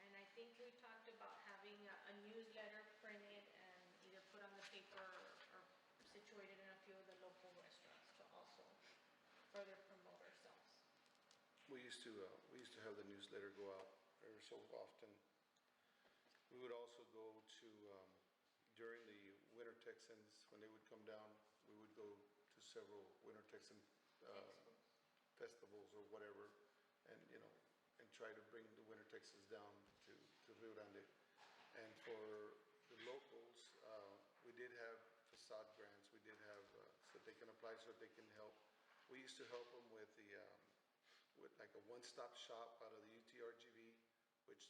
And I think we talked about having a newsletter printed and either put on the paper or situated in a few of the local restaurants to also further promote ourselves. We used to have the newsletter go out every so often. We would also go to, during the Winter Texans, when they would come down, we would go to several Winter Texan festivals or whatever, and and try to bring the Winter Texans down to Rio Grande. And for the locals, we did have facade grants. We did have so they can apply, so they can help. We used to help them with with like a one-stop shop out of the UTRGV, which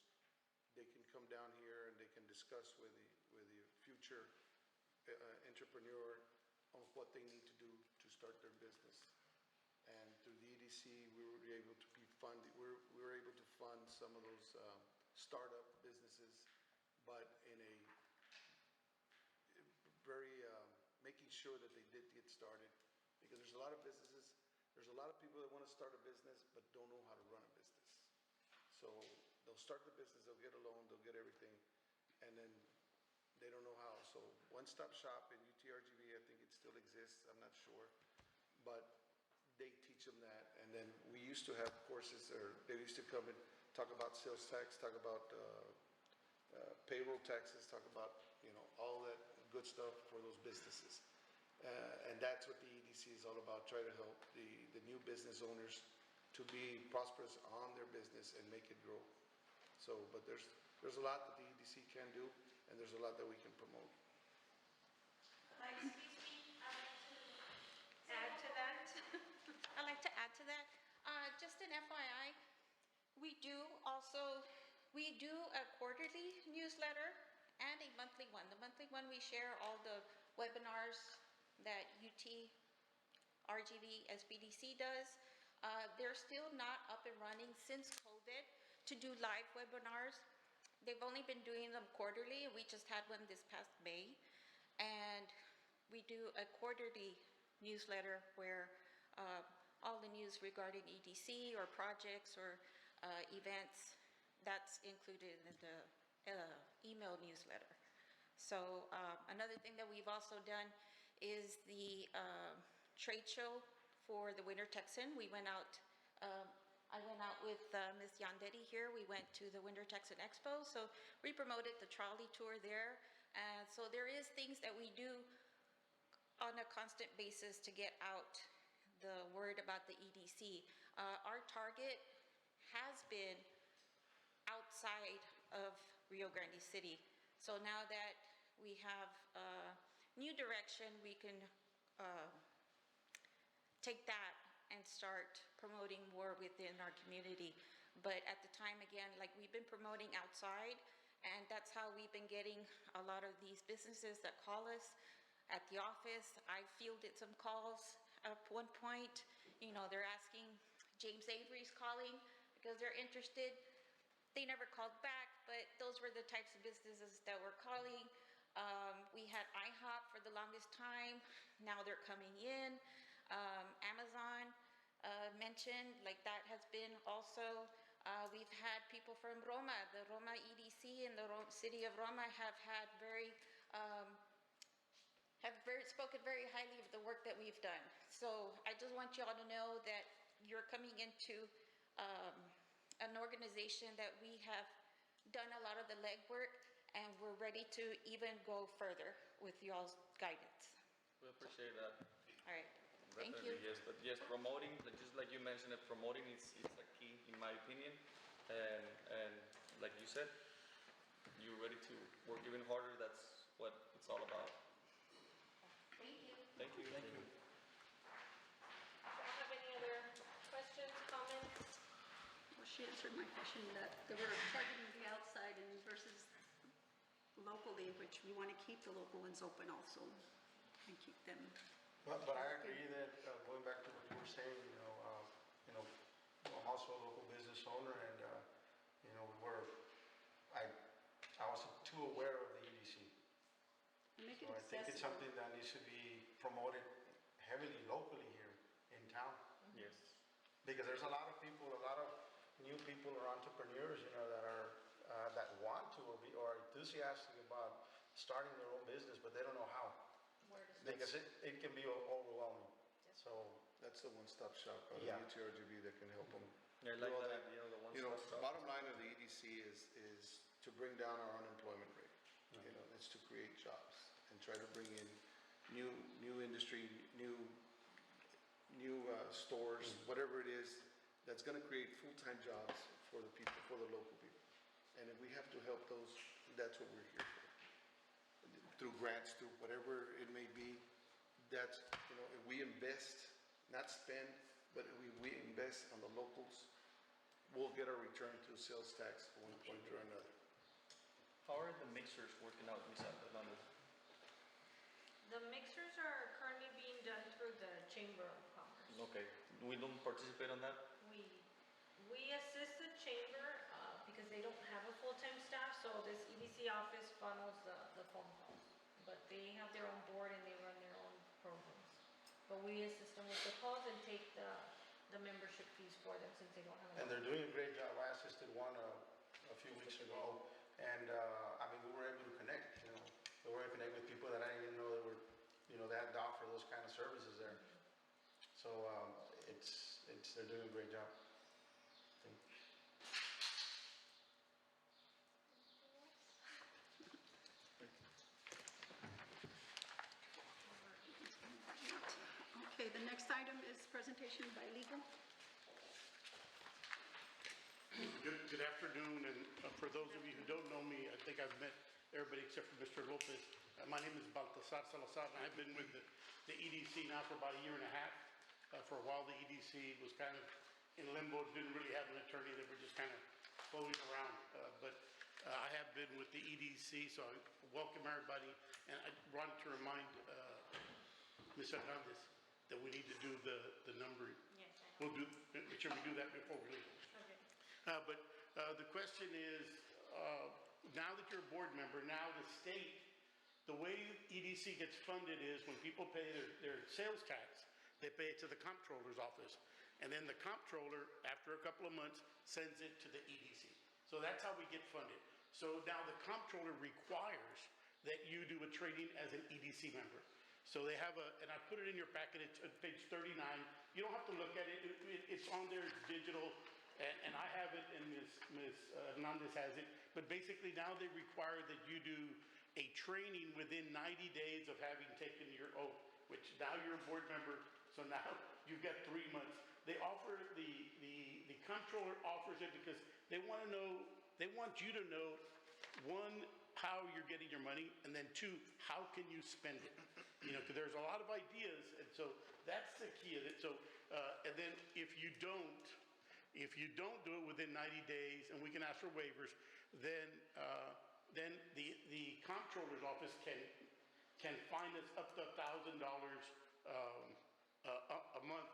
they can come down here and they can discuss with the future entrepreneur on what they need to do to start their business. And through the EDC, we were able to we were able to fund some of those startup businesses, but in a very making sure that they did get started, because there's a lot of businesses, there's a lot of people that want to start a business but don't know how to run a business. So they'll start the business, they'll get a loan, they'll get everything, and then they don't know how. So one-stop shop in UTRGV, I think it still exists, I'm not sure, but they teach them that. And then we used to have courses, or they used to come and talk about sales tax, talk about payroll taxes, talk about all that good stuff for those businesses. And that's what the EDC is all about, try to help the new business owners to be prosperous on their business and make it grow. So, but there's a lot that the EDC can do, and there's a lot that we can promote. Excuse me, I'd like to add to that. I'd like to add to that. Just an FYI, we do a quarterly newsletter and a monthly one. The monthly one, we share all the webinars that UT, RGV, SBDC does. They're still not up and running since COVID to do live webinars. They've only been doing them quarterly. We just had one this past May. And we do a quarterly newsletter where all the news regarding EDC or projects or events. That's included in the email newsletter. So another thing that we've also done is the trade show for the Winter Texan. We went out, I went out with Ms. Yandetti here. We went to the Winter Texan Expo. So we promoted the trolley tour there. And so there is things that we do on a constant basis to get out the word about the EDC. Our target has been outside of Rio Grande City. So now that we have new direction, we can take that and start promoting more within our community. But at the time, again, like we've been promoting outside, and that's how we've been getting a lot of these businesses that call us at the office. I fielded some calls at one point. You know, they're asking, James Avery's calling because they're interested. They never called back, but those were the types of businesses that were calling. We had IHOP for the longest time. Now they're coming in. Amazon mentioned, like that has been also. We've had people from Roma. The Roma EDC in the city of Roma have spoken very highly of the work that we've done. So I just want you all to know that you're coming into an organization that we have done a lot of the legwork, and we're ready to even go further with y'all's guidance. We appreciate that. All right, thank you. Definitely, yes, but yes, promoting, just like you mentioned, promoting is a key in my opinion, and like you said, you're ready to work even harder. That's what it's all about. Thank you. Thank you. Thank you. Do you have any other questions, comments? Well, she answered my question that they were targeting the outside and versus locally, which we want to keep the local ones open also and keep them. But I agree that, going back to what you were saying, I'm also a local business owner, and, I wasn't too aware of the EDC. Make So it I think it's accessible. something that needs to be promoted heavily locally here in town. Yes. Because there's a lot of people, a lot of new people or entrepreneurs, that want to or are enthusiastic about starting their own business, but they don't know how. Because it can be overwhelming. So, That's the one-stop shop out of Yeah. UTRGV that can help them. Yeah, I like that idea, the one-stop shop. Bottom line of the EDC is to bring down our unemployment rate. It's to create jobs and try to bring in new industry, new stores, whatever it is that's going to create full-time jobs for the people, for the local people. And if we have to help those, that's what we're here for. Through grants, through whatever it may be, that's, if we invest, not spend, but if we invest on the locals, we'll get our return through sales tax at one point or another. How are the mixers working out, Ms. Hernandez? The mixers are currently being done through the Chamber of Commerce. Okay, we don't participate on that? We assist the chamber because they don't have a full-time staff, so this EDC office funnels the phone calls. But they have their own board and they run their own programs. But we assist them with the calls and take the membership fees for them since they don't have. and they're doing a great job. I assisted one a few weeks ago, and, we were able to connect, we were able to connect with people that I didn't even know that were, they had to offer those kind of services there. So, they're doing a great job. Okay, the next item is presentation by legal. Good afternoon, and for those of you who don't know me, I think I've met everybody except for Mr. Lopez. My name is Baltasar Salazar, and I've been with the EDC now for about a year and a half. For a while, the EDC was kind of in limbo, didn't really have an attorney, they were just kind of floating around. But I have been with the EDC, so I welcome everybody, and I wanted to remind Ms. Hernandez that we need to do the numbering. Yes, I know. Make sure we do that before we leave. Okay. But the question is, now that you're a board member, now the state, the way EDC gets funded is when people pay their sales tax, they pay it to the comptroller's office. And then the comptroller, after a couple of months, sends it to the EDC. So that's how we get funded. So now the comptroller requires that you do a training as an EDC member. So they have and I put it in your packet, it's at page 39. You don't have to look at it, it's on there, it's digital, and I have it, and Ms. Hernandez has it. But basically now they require that you do a training within 90 days of having taken your oath, which now you're a board member, so now you've got 3 months. They offer, the comptroller offers it because they want to know, they want you to know, one, how you're getting your money, and then two, how can you spend it? You know, because there's a lot of ideas, and so that's the key of it. So, and then if you don't do it within 90 days, and we can ask for waivers, then the comptroller's office can fine us up to $1,000 a month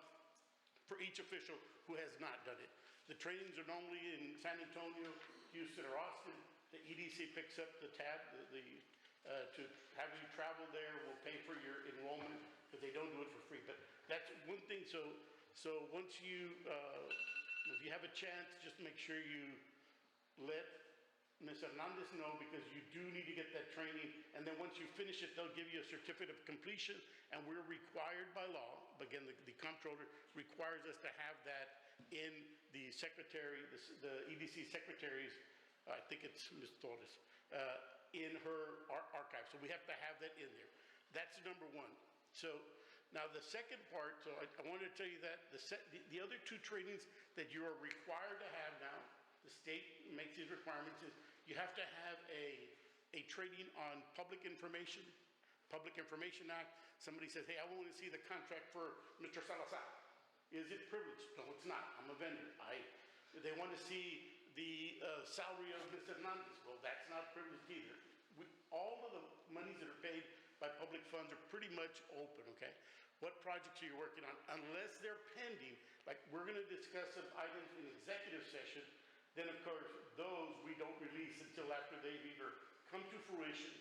for each official who has not done it. The trainings are normally in San Antonio, Houston, or Austin. The EDC picks up the tab, to have you travel there, will pay for your enrollment, because they don't do it for free. But that's one thing. So once you, if you have a chance, just make sure you let Ms. Hernandez know, because you do need to get that training. And then once you finish it, they'll give you a certificate of completion, and we're required by law, again, the comptroller requires us to have that in the secretary, the EDC secretary's, I think it's Ms. Torres, in her archive. So we have to have that in there. That's number one. So now the second part, so I wanted to tell you that the other two trainings that you are required to have now, the state makes these requirements, is you have to have a training on Public Information Act. Somebody says, hey, I want to see the contract for Mr. Salazar. Is it privileged? No, it's not. I'm a vendor. They want to see the salary of Ms. Hernandez. Well, that's not privileged either. All of the monies that are paid by public funds are pretty much open, okay? What projects are you working on? Unless they're pending, like we're going to discuss some items in executive session, then of course those we don't release until after they've either come to fruition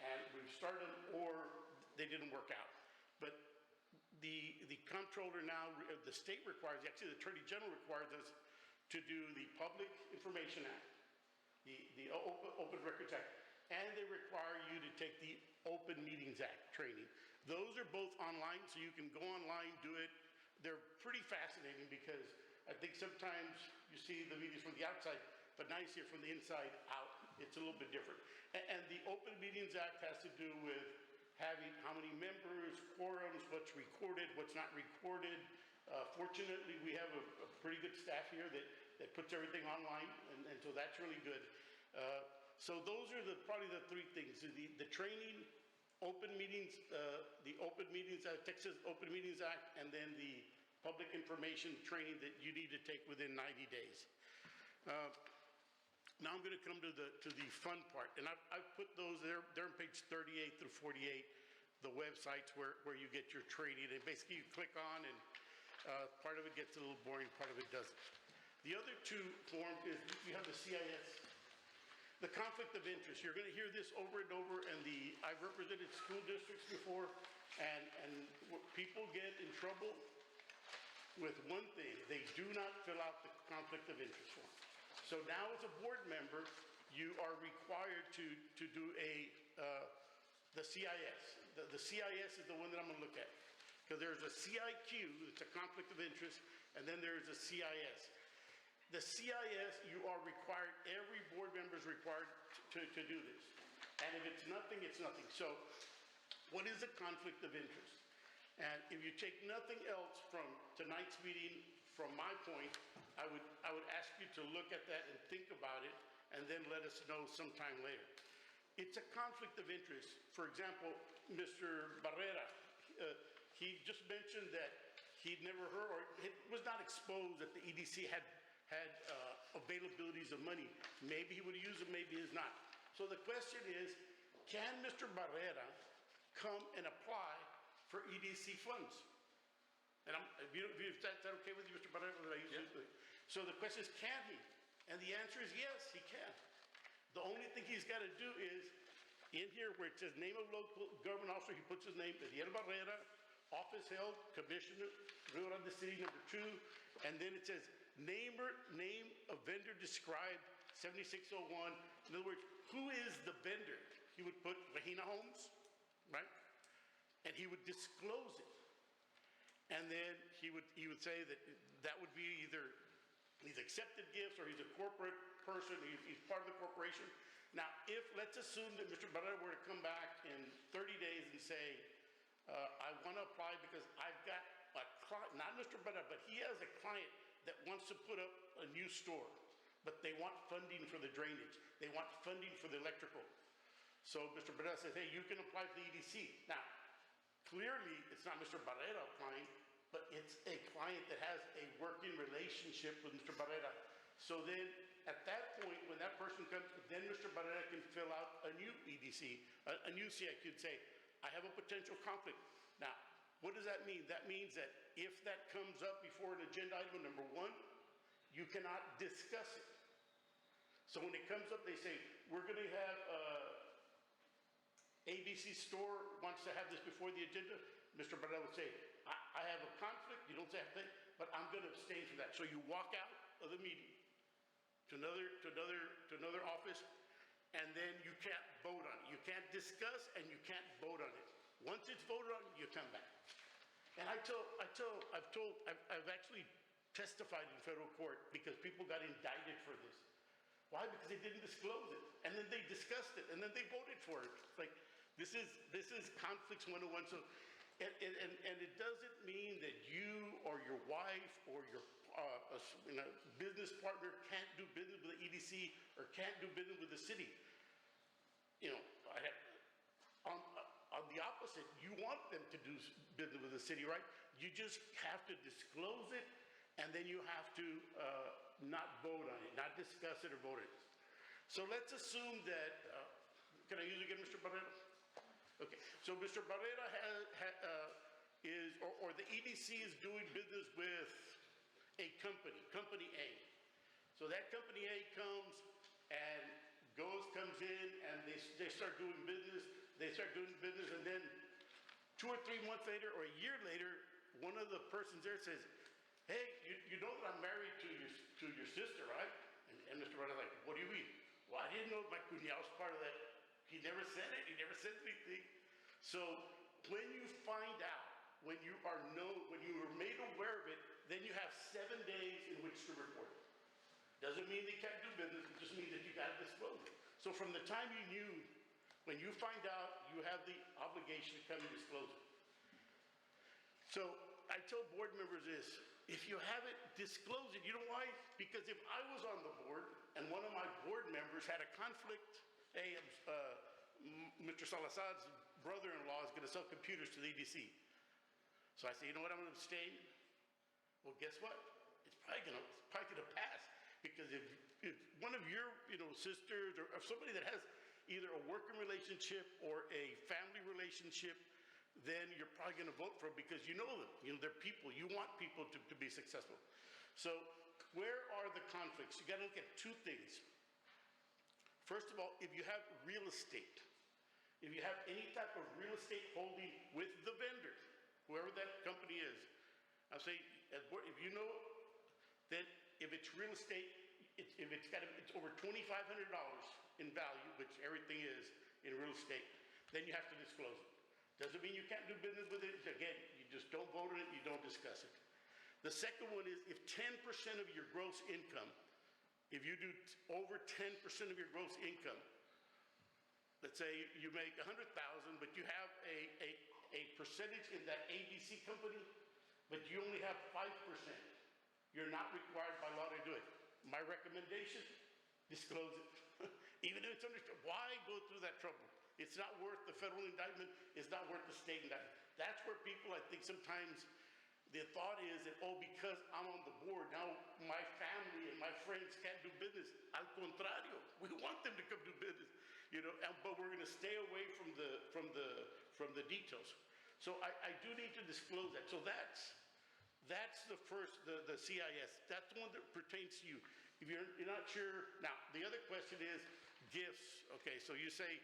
and we've started them or they didn't work out. But the comptroller now, the state requires, actually the Attorney General requires us to do the Public Information Act, the Open Records Act, and they require you to take the Open Meetings Act training. Those are both online, so you can go online, do it. They're pretty fascinating because I think sometimes you see the meetings from the outside, but now you see it from the inside out. It's a little bit different. And the Open Meetings Act has to do with having how many members, quorums, what's recorded, what's not recorded. Fortunately, we have a pretty good staff here that puts everything online, and so that's really good. So those are probably the three things: the training, open meetings, the Open Meetings Act, Texas Open Meetings Act, and then the public information training that you need to take within 90 days. Now I'm going to come to the fun part, and I've put those there. They're on page 38 through 48, the websites where you get your training, and basically you click on, and part of it gets a little boring, part of it doesn't. The other two forms is you have the CIS, the conflict of interest. You're going to hear this over and over, and I've represented school districts before, and people get in trouble with one thing: they do not fill out the conflict of interest form. So now, as a board member, you are required to do the CIS. The CIS is the one that I'm going to look at, because there's a CIQ, it's a conflict of interest, and then there's a CIS. The CIS, you are required, every board member is required to do this. And if it's nothing, it's nothing. So what is a conflict of interest? And if you take nothing else from tonight's meeting, from my point, I would ask you to look at that and think about it, and then let us know sometime later. It's a conflict of interest. For example, Mr. Barrera, he just mentioned that he'd never heard, or it was not exposed that the EDC had availabilities of money. Maybe he would use them, maybe he's not. So the question is, can Mr. Barrera come and apply for EDC funds? And if that's okay with you, Mr. Barrera, that I use it. So the question is, can he? And the answer is yes, he can. The only thing he's got to do is, in here where it says name of local government officer, he puts his name, Ediel Barrera, office held, Commissioner, Rio Grande City, number 2, and then it says, name of vendor described, 7601. In other words, who is the vendor? He would put Regina Homes, right? And he would disclose it. And then he would say that that would be either he's accepted gifts or he's a corporate person, he's part of the corporation. Now, let's assume that Mr. Barrera were to come back in 30 days and say, I want to apply because I've got a client, not Mr. Barrera, but he has a client that wants to put up a new store, but they want funding for the drainage. They want funding for the electrical. So Mr. Barrera says, hey, you can apply for the EDC. Now, clearly, it's not Mr. Barrera applying, but it's a client that has a working relationship with Mr. Barrera. So then, at that point, when that person comes, then Mr. Barrera can fill out a new EDC, a new CIQ and say, I have a potential conflict. Now, what does that mean? That means that if that comes up before an agenda item number 1, you cannot discuss it. So when it comes up, they say, we're going to have ABC store wants to have this before the agenda. Mr. Barrera would say, I have a conflict, you don't say anything, but I'm going to abstain from that. So you walk out of the meeting to another office, and then you can't vote on it. You can't discuss and you can't vote on it. Once it's voted on, you come back. And I've actually testified in federal court because people got indicted for this. Why? Because they didn't disclose it, and then they discussed it, and then they voted for it. Like, this is conflicts 101. So, and it doesn't mean that you or your wife or your business partner can't do business with the EDC or can't do business with the city. On the opposite, you want them to do business with the city, right? You just have to disclose it, and then you have to not vote on it, not discuss it or vote it. So let's assume that, can I use it again, Mr. Barrera? Okay, so Mr. Barrera or the EDC is doing business with a company A. So that company A comes and comes in and they start doing business, and then 2 or 3 months later or a year later, one of the persons there says, hey, you know that I'm married to your sister, right? And Mr. Barrera's like, what do you mean? Well, I didn't know my cuñado was part of that. He never said it. He never said anything. So when you find out, when you are made aware of it, then you have 7 days in which to report it. Doesn't mean they can't do business. It just means that you got to disclose it. So from the time you knew, when you find out, you have the obligation to come and disclose it. So I tell board members this, if you haven't disclosed it, you know why? Because if I was on the board and one of my board members had a conflict, Mr. Salazar's brother-in-law is going to sell computers to the EDC. So I say, you know what, I'm going to abstain. Well, guess what? It's probably going to pass, because if one of your sisters or somebody that has either a working relationship or a family relationship, then you're probably going to vote for it because you know them. They're people. You want people to be successful. So where are the conflicts? You got to look at 2 things. First of all, if you have real estate, if you have any type of real estate holding with the vendor, whoever that company is, I'll say, if you know that if it's real estate, it's over $2,500 in value, which everything is in real estate, then you have to disclose it. Doesn't mean you can't do business with it. Again, you just don't vote on it, you don't discuss it. The second one is if 10% of your gross income, if you do over 10% of your gross income, let's say you make $100,000, but you have a percentage in that ABC company, but you only have 5%. You're not required by law to do it. My recommendation, disclose it. Even if it's understood, why go through that trouble? It's not worth the federal indictment. It's not worth the state indictment. That's where people, I think sometimes, the thought is that, because I'm on the board, now my family and my friends can't do business. Al contrario, we want them to come do business, but we're going to stay away from the details. So I do need to disclose that. So that's the first, the CIS. That's the one that pertains to you. If you're not sure, now the other question is gifts. Okay, so you say,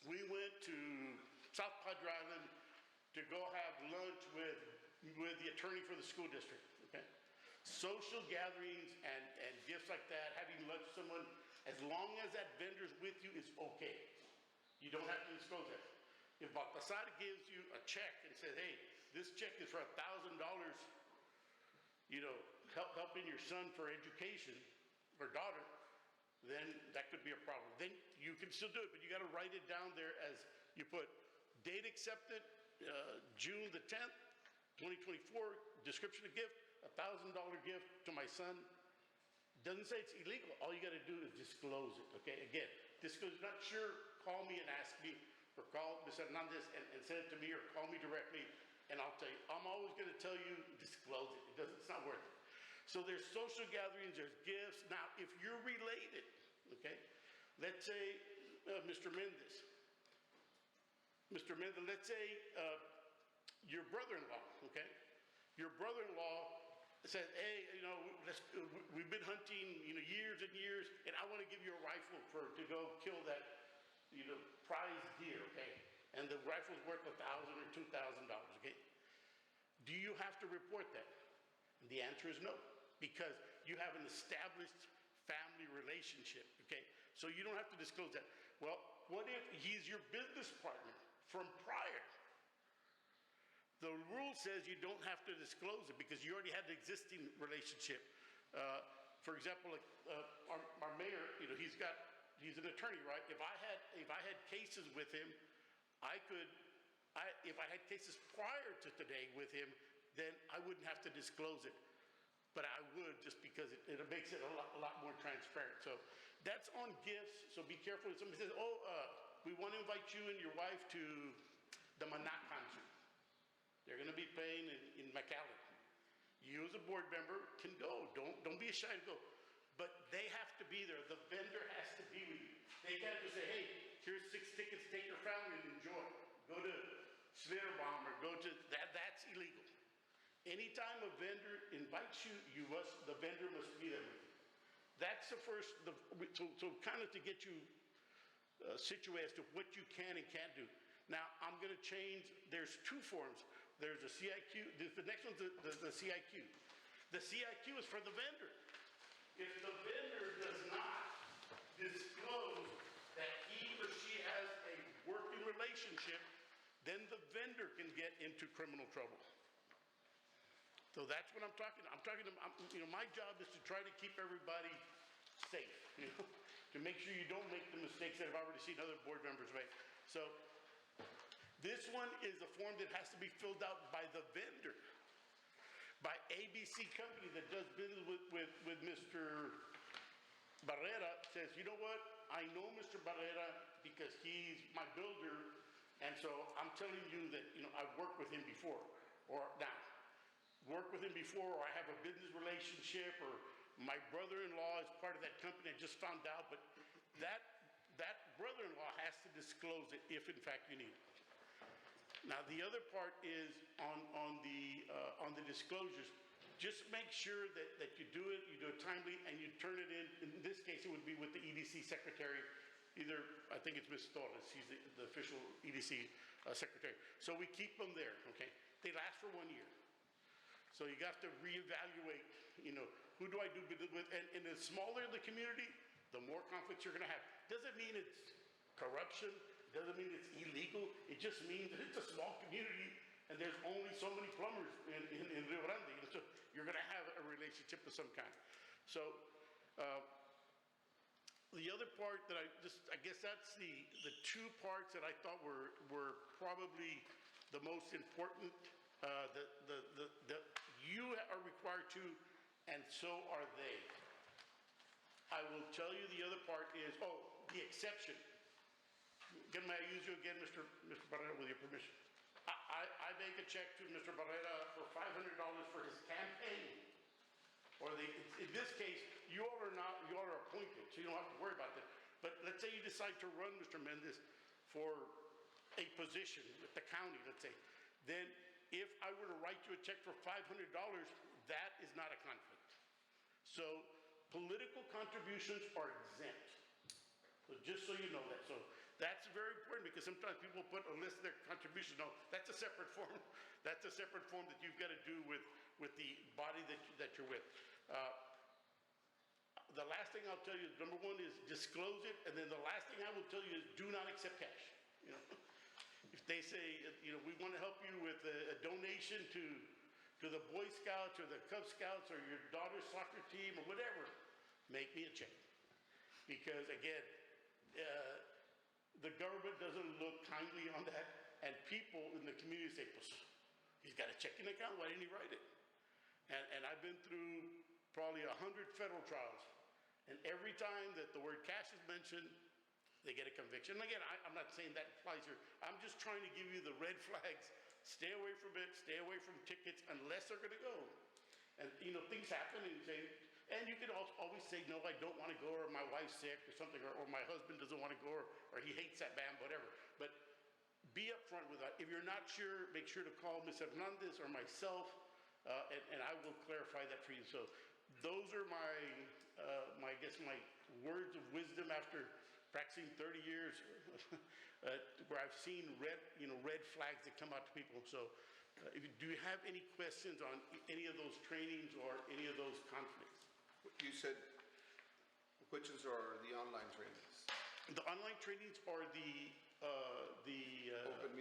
we went to South Padre Island to go have lunch with the attorney for the school district, okay? Social gatherings and gifts like that, having lunch with someone, as long as that vendor's with you, is okay. You don't have to disclose that. If Baltasar gives you a check and says, hey, this check is for $1,000, you know, helping your son for education or daughter, then that could be a problem. Then you can still do it, but you gotta write it down there as you put date accepted, June the 10th, 2024, description of gift, $1,000 gift to my son. Doesn't say it's illegal. All you gotta do is disclose it, okay? Again, disclose, not sure, call me and ask me, or call Ms. Hernandez and send it to me, or call me directly, and I'll tell you. I'm always gonna tell you, disclose it. It's not worth it. So there's social gatherings, there's gifts. Now, if you're related, okay? Let's say, Mr. Mendez, let's say your brother-in-law, okay? Your brother-in-law said, hey, you know, we've been hunting, you know, years and years, and I want to give you a rifle to go kill that, you know, prize deer, okay? And the rifle's worth $1,000 or $2,000, okay? Do you have to report that? And the answer is no, because you have an established family relationship, okay? So you don't have to disclose that. Well, what if he's your business partner from prior? The rule says you don't have to disclose it because you already had the existing relationship. For example, like, our mayor, you know, he's an attorney, right? If I had cases with him, if I had cases prior to today with him, then I wouldn't have to disclose it. But I would, just because it makes it a lot more transparent. So that's on gifts, so be careful. If somebody says, oh, we want to invite you and your wife to the Maná concert. They're gonna be playing in McAllen. You as a board member can go, don't be shy to go. But they have to be there, the vendor has to be with you. They can't just say, hey, here's 6 tickets, take your family and enjoy. Go to Schlitterbahn or go to, that's illegal. Anytime a vendor invites you, the vendor must be there with you. That's the first, so kind of to get you situated as to what you can and can't do. Now, I'm gonna change, there's 2 forms. There's a CIQ, the next one's the CIQ. The CIQ is for the vendor. If the vendor does not disclose that he or she has a working relationship, then the vendor can get into criminal trouble. So that's what I'm talking about. You know, my job is to try to keep everybody safe, you know, to make sure you don't make the mistakes that I've already seen other board members make. So this one is a form that has to be filled out by the vendor, by ABC company that does business with Mr. Barrera. Says, you know what? I know Mr. Barrera because he's my builder, and so I'm telling you that, you know, I've worked with him before, or now, worked with him before, or I have a business relationship, or my brother-in-law is part of that company. I just found out, but that brother-in-law has to disclose it if in fact you need it. Now, the other part is on the disclosures. Just make sure that you do it timely, and you turn it in. In this case, it would be with the EDC secretary. Either, I think it's Ms. Torres, she's the official EDC secretary. So we keep them there, okay? They last for 1 year. So you have to reevaluate, you know, who do I do business with? And the smaller the community, the more conflicts you're gonna have. Doesn't mean it's corruption. Doesn't mean it's illegal. It just means that it's a small community and there's only so many plumbers in Rio Grande. So you're gonna have a relationship of some kind. So the other part that I guess that's the 2 parts that I thought were probably the most important, that you are required to, and so are they. I will tell you the other part is, the exception. May I use you again, Mr. Barrera, with your permission? I make a check to Mr. Barrera for $500 for his campaign. Or in this case, you all are appointed, so you don't have to worry about that. But let's say you decide to run, Mr. Mendez, for a position with the county, let's say. Then if I were to write you a check for $500, that is not a conflict. So political contributions are exempt. So just so you know that. So That's very important because sometimes people put a list of their contributions. No, that's a separate form. That's a separate form that you've got to do with the body that you're with. The last thing I'll tell you, number one is disclose it, and then the last thing I will tell you is do not accept cash. You know, if they say, you know, we want to help you with a donation to the Boy Scouts or the Cub Scouts or your daughter's soccer team or whatever, make me a check. Because again, the government doesn't look kindly on that, and people in the community say, he's got a checking account, why didn't he write it? And I've been through probably 100 federal trials, and every time that the word cash is mentioned, they get a conviction. And again, I'm not saying that applies here. I'm just trying to give you the red flags. Stay away from it, stay away from tickets unless they're gonna go. And you know, things happen and you say, and you can always say, no, I don't want to go, or my wife's sick or something, or my husband doesn't want to go, or he hates that band, whatever. But be upfront with that. If you're not sure, make sure to call Ms. Hernandez or myself, and I will clarify that for you. So those are I guess my words of wisdom after practicing 30 years, where I've seen red flags that come out to people. So do you have any questions on any of those trainings or any of those conflicts? You said, which ones are the online trainings? The online trainings are the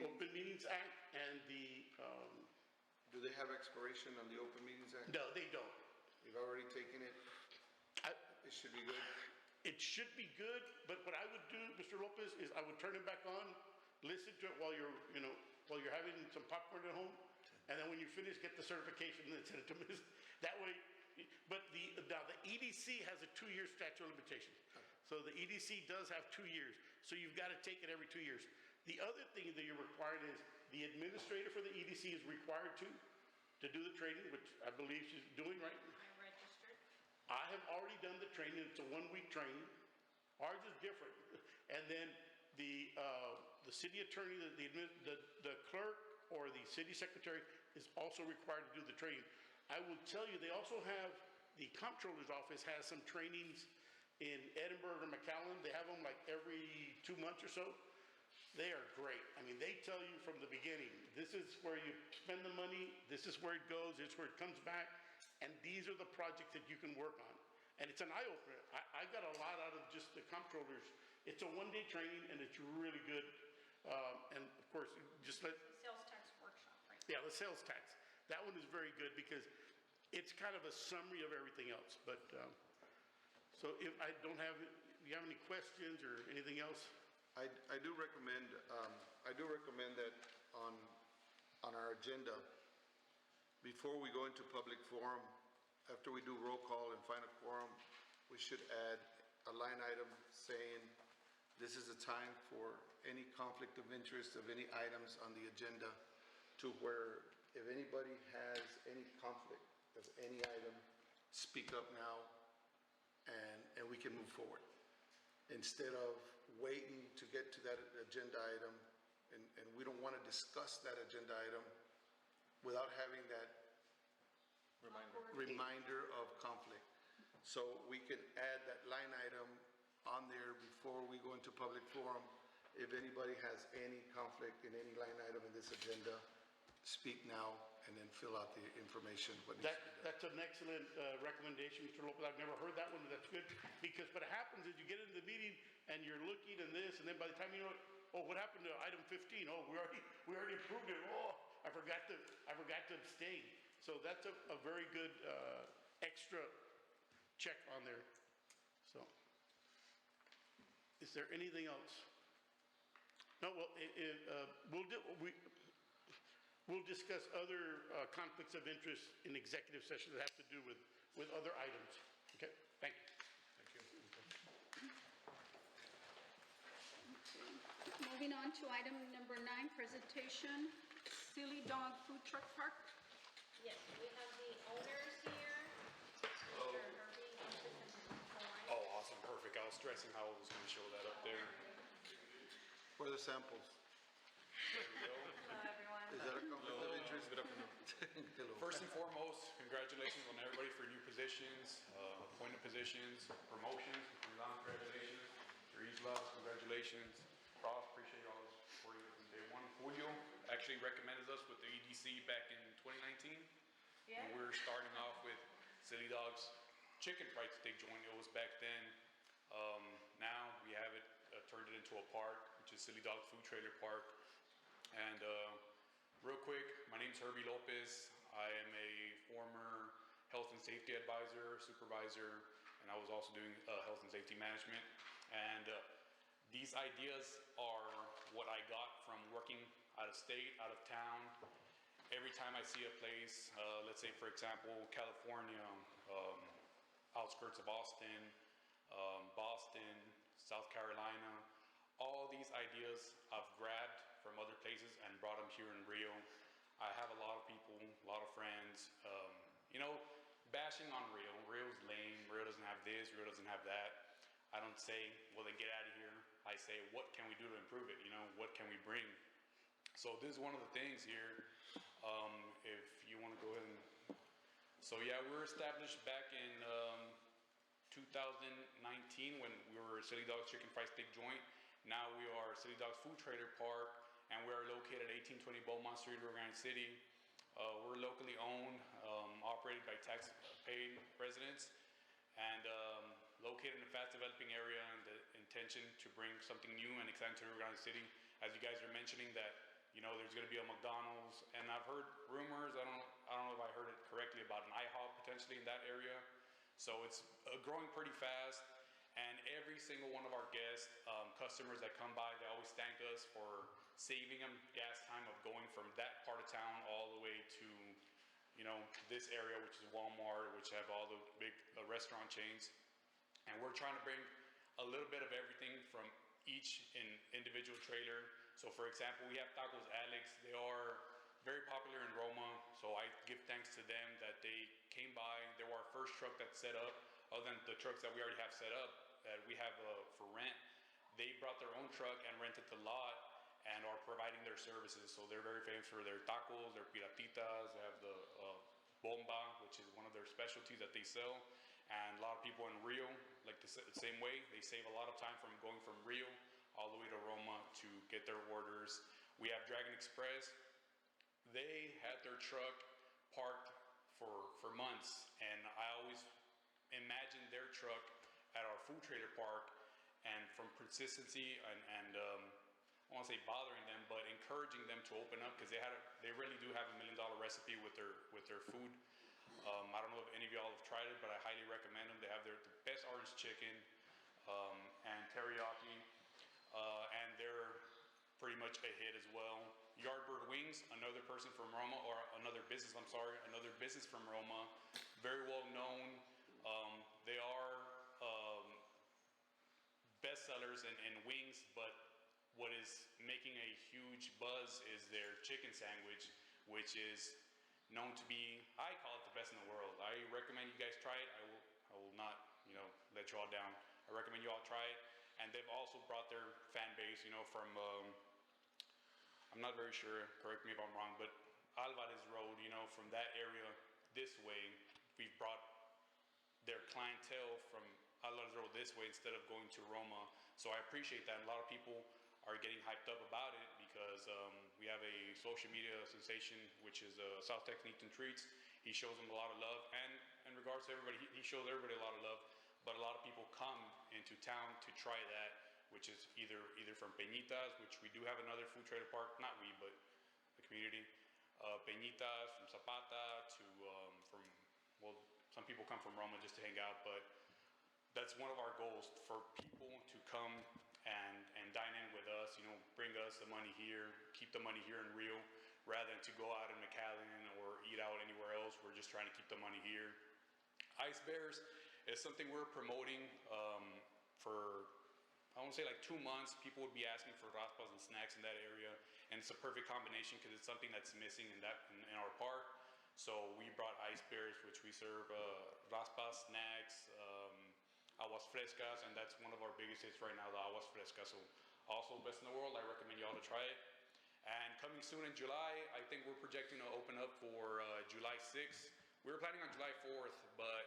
Open Meetings Act and the... Do they have expiration on the Open Meetings Act? No, they don't. You've already taken it? It should be good? It should be good, but what I would do, Mr. Lopez, is I would turn it back on, listen to it while you're having some popcorn at home, and then when you finish, get the certification and then send it to me. That way, but now the EDC has a 2-year statute of limitation. So the EDC does have 2 years. So you've got to take it every 2 years. The other thing that you're required is the administrator for the EDC is required to do the training, which I believe she's doing right. I registered. I have already done the training. It's a 1-week training. Ours is different. And then the city attorney, the clerk or the city secretary is also required to do the training. I will tell you, they also have, the comptroller's office has some trainings in Edinburgh or McAllen. They have them like every 2 months or so. They are great. I mean, they tell you from the beginning, this is where you spend the money, this is where it goes, it's where it comes back, and these are the projects that you can work on. And it's an eye-opener. I got a lot out of just the comptrollers. It's a 1-day training, and it's really good. And of course, just let... Sales tax workshop, right? Yeah, the sales tax. That one is very good because it's kind of a summary of everything else. But, so if I don't have, do you have any questions or anything else? I do recommend that on our agenda, before we go into public forum, after we do roll call and find a quorum, we should add a line item saying this is a time for any conflict of interest of any items on the agenda, to where if anybody has any conflict of any item, speak up now and we can move forward. Instead of waiting to get to that agenda item, and we don't want to discuss that agenda item without having that reminder of conflict. So we can add that line item on there before we go into public forum. If anybody has any conflict in any line item in this agenda, speak now and then fill out the information. That's an excellent recommendation, Mr. Lopez. I've never heard that one, but that's good. Because what happens is you get into the meeting and you're looking and this, and then by the time you know it, oh, what happened to item 15? Oh, we already approved it. Oh, I forgot to abstain. So that's a very good extra check on there. So, is there anything else? No, well, we'll discuss other conflicts of interest in executive session that have to do with other items. Okay, thank you. Thank you. Okay. Moving on to item number 9, presentation, Silly Dog Food Truck Park. Yes, we have the owners here. Hello. Mr. Herbie, and Oh, awesome, perfect. I was stressing how I was going to show that up there. Where are the samples? There we go. Hello, everyone. Is that a conflict of interest? Good afternoon. Hello. First and foremost, congratulations on everybody for new positions, appointed positions, promotions. Congratulations. Your Islas, congratulations. Proud Julio actually recommended us with the EDC back in 2019. Yeah. And we're starting off with Silly Dog's chicken fried steak joint. It was back then. Now we have it turned it into a park, which is Silly Dog Food Trailer Park. And real quick, my name's Herbie Lopez. I am a former health and safety advisor, supervisor, and I was also doing health and safety management. And these ideas are what I got from working out of state, out of town. Every time I see a place, let's say for example, California, outskirts of Austin, Boston, South Carolina, all these ideas I've grabbed from other places and brought them here in Rio. I have a lot of people, a lot of friends, bashing on Rio. Rio's lame, Rio doesn't have this, Rio doesn't have that. I don't say, well, then get out of here. I say, what can we do to improve it? What can we bring? So this is one of the things here. If you want to go ahead and... So yeah, we were established back in 2019 when we were Silly Dog's Chicken Fried Steak Joint. Now we are Silly Dog's Food Trailer Park, and we are located at 1820 Beaumont Street, Rio Grande City. We're locally owned, operated by tax-paid residents, and located in a fast-developing area, and the intention to bring something new and exciting to Rio Grande City. As you guys are mentioning that, there's going to be a McDonald's, and I've heard rumors. I don't know if I heard it correctly about an IHOP potentially in that area. So it's growing pretty fast, and every single one of our guests, customers that come by, they always thank us for saving them gas time of going from that part of town all the way to this area, which is Walmart, which have all the big restaurant chains. And we're trying to bring a little bit of everything from each individual trailer. So for example, we have Tacos Alex. They are very popular in Roma, so I give thanks to them that they came by. They were our first truck that set up, other than the trucks that we already have set up, that we have for rent. They brought their own truck and rented the lot and are providing their services. So they're very famous for their tacos, their piratitas. They have the bomba, which is one of their specialties that they sell. And a lot of people in Rio, like the same way, they save a lot of time from going from Rio all the way to Roma to get their orders. We have Dragon Express. They had their truck parked for months, and I always imagined their truck at our food trailer park, and from consistency and I won't say bothering them, but encouraging them to open up, because they really do have a $1 million recipe with their food. I don't know if any of y'all have tried it, but I highly recommend them. They have the best orange chicken and teriyaki, and they're pretty much a hit as well. Yardbird Wings, another person from Roma, or another business from Roma, very well known. They are bestsellers in wings, but what is making a huge buzz is their chicken sandwich, which is known to be, I call it the best in the world. I recommend you guys try it. I will not, let you all down. I recommend you all try it. And they've also brought their fan base, from, I'm not very sure, correct me if I'm wrong, but Alvarez Road, from that area this way, we've brought their clientele from Alvarez Road this way instead of going to Roma. So I appreciate that. A lot of people are getting hyped up about it because we have a social media sensation, which is South Texas Eats and Treats. He shows them a lot of love, and in regards to everybody, he shows everybody a lot of love. But a lot of people come into town to try that, which is either from Peñitas, which we do have another food trailer park, not we, but the community. Peñitas, from Zapata to some people come from Roma just to hang out, but that's one of our goals, for people to come and dine in with us, bring us the money here, keep the money here in Rio, rather than to go out in McAllen or eat out anywhere else. We're just trying to keep the money here. Ice Bears is something we're promoting for, I want to say like 2 months. People would be asking for raspas and snacks in that area, and it's a perfect combination because it's something that's missing in our park. So we brought Ice Bears, which we serve raspas, snacks, aguas frescas, and that's one of our biggest hits right now, the aguas frescas. So also best in the world. I recommend y'all to try it. And coming soon in July, I think we're projecting to open up for July 6th. We were planning on July 4th, but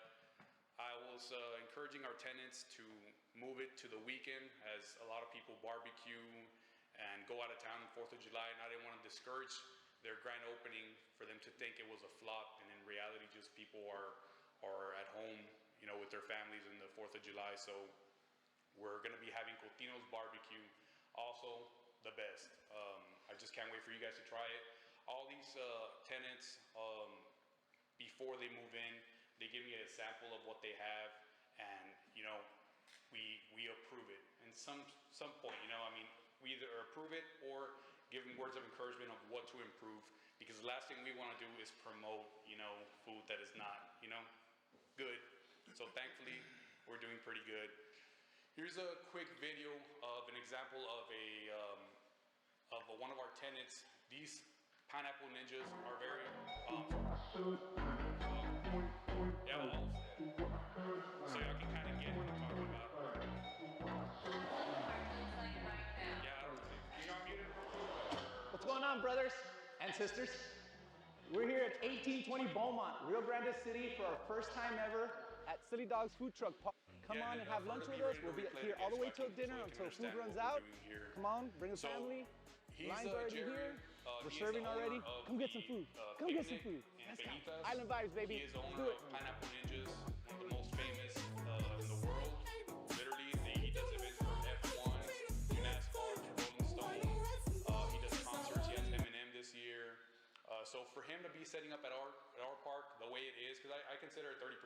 I was encouraging our tenants to move it to the weekend, as a lot of people barbecue and go out of town on 4th of July, and I didn't want to discourage their grand opening for them to think it was a flop, and in reality, just people are at home, you know, with their families in the 4th of July. So we're going to be having Cotino's barbecue, also the best. I just can't wait for you guys to try it. All these tenants, before they move in, they give me a sample of what they have, and you know, we approve it. And some point, you know, I mean, we either approve it or give them words of encouragement of what to improve, because the last thing we want to do is promote, you know, food that is not, you know, good. So thankfully, we're doing pretty good. Here's a quick video of an example of one of our tenants. These pineapple ninjas are very yeah, all so y'all can kind of get what I'm talking about. Yeah, you're not muted. What's going on, brothers and sisters? We're here at 1820 Beaumont, Rio Grande City for our first time ever at Silly Dog's Food Truck Park. Come on and have lunch with us. We'll be here all the way till dinner until food runs out. Come on, bring a family. Line's already here. We're serving already. Come get some food. Come get some food. Let's go. Island vibes, baby. He is Let's owner do it. of Pineapple Ninjas, one of the most famous in the world. Literally, he does events for F1, NASCAR, Rolling Stone. He does concerts. He has Eminem this year. So for him to be setting up at our park the way it is, because I consider it 30%.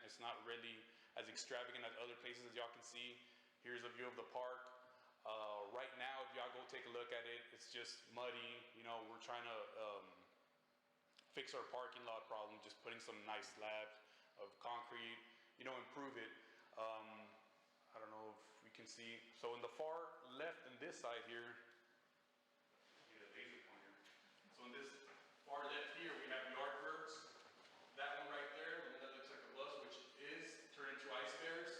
It's not really as extravagant as other places as y'all can see. Here's a view of the park. Right now, if y'all go take a look at it, it's just muddy. You know, we're trying to fix our parking lot problem, just putting some nice slabs of concrete, you know, improve it. I don't know if we can see. So in the far left and this side here, get a laser pointer. So in this far left here, we have Yardbirds. That one right there, the one that looks like a bus, which is turned into Ice Bears.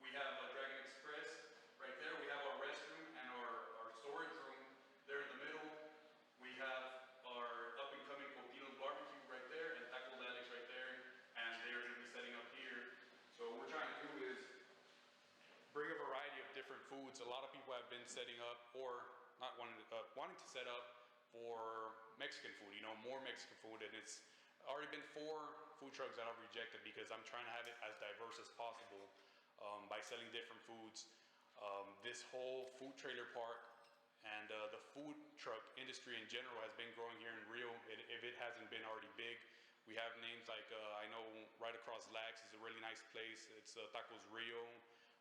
We have a Dragon Express right there. We have our restroom and our storage room there in the middle. We have our up-and-coming Cotino's barbecue right there and Taco Alex right there. And they're going to be setting up here. So what we're trying to do is bring a variety of different foods. A lot of people have been setting up or not wanting to set up for Mexican food, you know, more Mexican food. And it's already been 4 food trucks that I've rejected because I'm trying to have it as diverse as possible by selling different foods. This whole food trailer park and the food truck industry in general has been growing here in Rio, if it hasn't been already big. We have names like, I know right across Lax is a really nice place. It's Tacos Rio.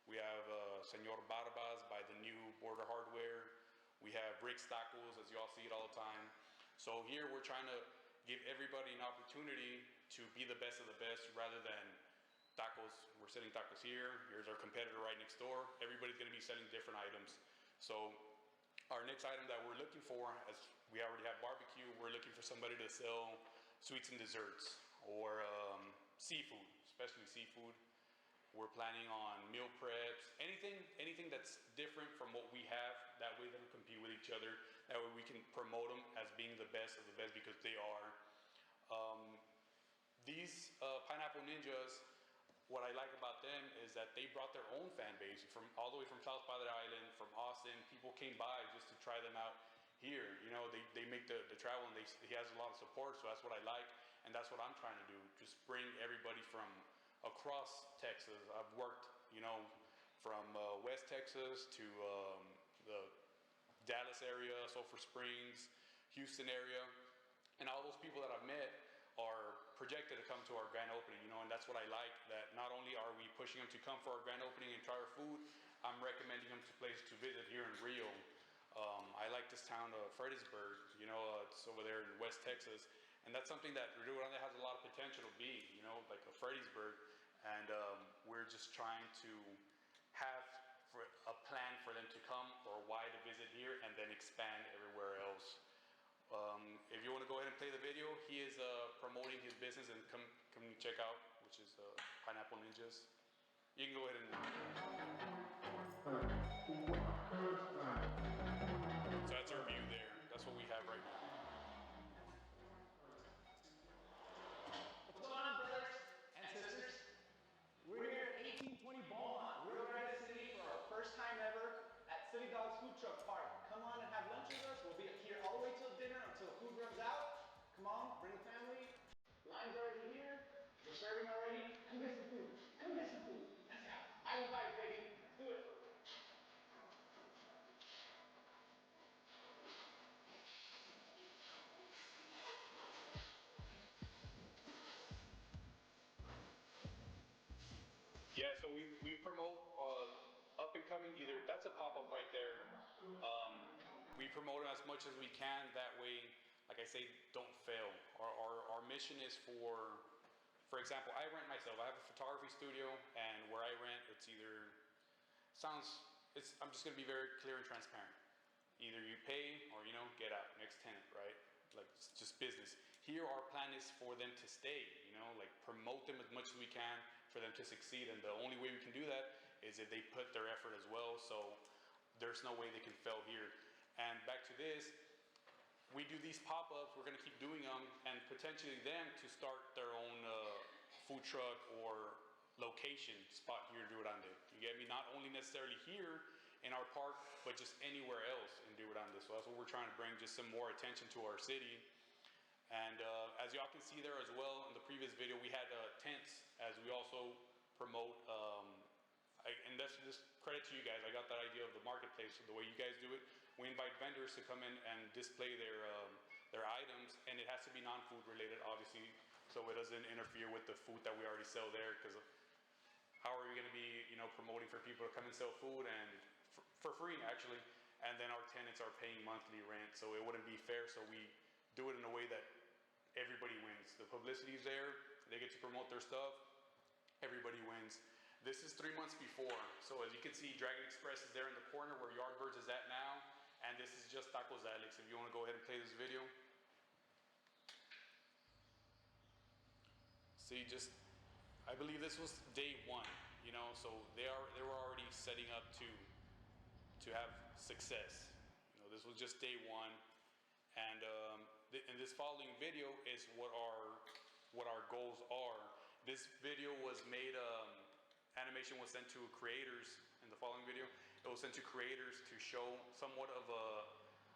We have Señor Barbas by the new Border Hardware. We have Rick's Tacos, as y'all see it all the time. So here we're trying to give everybody an opportunity to be the best of the best rather than tacos. We're selling tacos here. Here's our competitor right next door. Everybody's going to be selling different items. So our next item that we're looking for, as we already have barbecue, we're looking for somebody to sell sweets and desserts or seafood, especially seafood. We're planning on meal preps, anything that's different from what we have. That way they don't compete with each other. That way we can promote them as being the best of the best because they are. These Pineapple Ninjas, what I like about them is that they brought their own fan base from all the way from South Padre Island, from Austin. People came by just to try them out here. You know, they make the travel and he has a lot of support, so that's what I like. And that's what I'm trying to do, just bring everybody from across Texas. I've worked, you know, from West Texas to the Dallas area, Sulphur Springs, Houston area. And all those people that I've met are projected to come to our grand opening, you know, and that's what I like, that not only are we pushing them to come for our grand opening and try our food, I'm recommending them to places to visit here in Rio. I like this town of Fredericksburg, you know, it's over there in West Texas, and that's something that Rio Grande has a lot of potential to be, you know, like a Fredericksburg, and we're just trying to have a plan for them to come or why to visit here and then expand everywhere else. If you want to go ahead and play the video, he is promoting his business and come check out, which is Pineapple Ninjas. You can go ahead and... So that's our view there. That's what we have right now. What's going on, brothers and sisters? We're here at 1820 Beaumont, Rio Grande City for our first time ever at Silly Dog's Food Truck Park. Come on and have we promote up and coming, either, that's a pop-up right there. We promote them as much as we can, that way, like I say, don't fail. Our mission is for example, I rent myself, I have a photography studio, and where I rent, it's either, I'm just gonna be very clear and transparent. Either you pay or, get out, next tenant, right? Like, it's just business. Here, our plan is for them to stay, like promote them as much as we can for them to succeed. And the only way we can do that is if they put their effort as well. So there's no way they can fail here. And back to this, we do these pop-ups, we're gonna keep doing them, and potentially them to start their own food truck or location spot here in Rio Grande. You get me? Not only necessarily here in our park, but just anywhere else in Rio Grande. So that's what we're trying to bring, just some more attention to our city. And as y'all can see there as well, in the previous video, we had tents, as we also promote, and that's just credit to you guys. I got that idea of the marketplace, so the way you guys do it. We invite vendors to come in and display their items, and it has to be non-food related, obviously, so it doesn't interfere with the food that we already sell there, because how are we gonna be, promoting for people to come and sell food and for free, actually, and then our tenants are paying monthly rent, so it wouldn't be fair. So we do it in a way that everybody wins. The publicity's there, they get to promote their stuff, everybody wins. This is 3 months before, so as you can see, Dragon Express is there in the corner where Yardbirds is at now, and this is just Tacos Alex. If you want to go ahead and play this video. See, I believe this was day 1, so they were already setting up to have success. This was just day 1, and in this following video is what our goals are. This video was made, animation was sent to creators in the following video. It was sent to creators to show somewhat of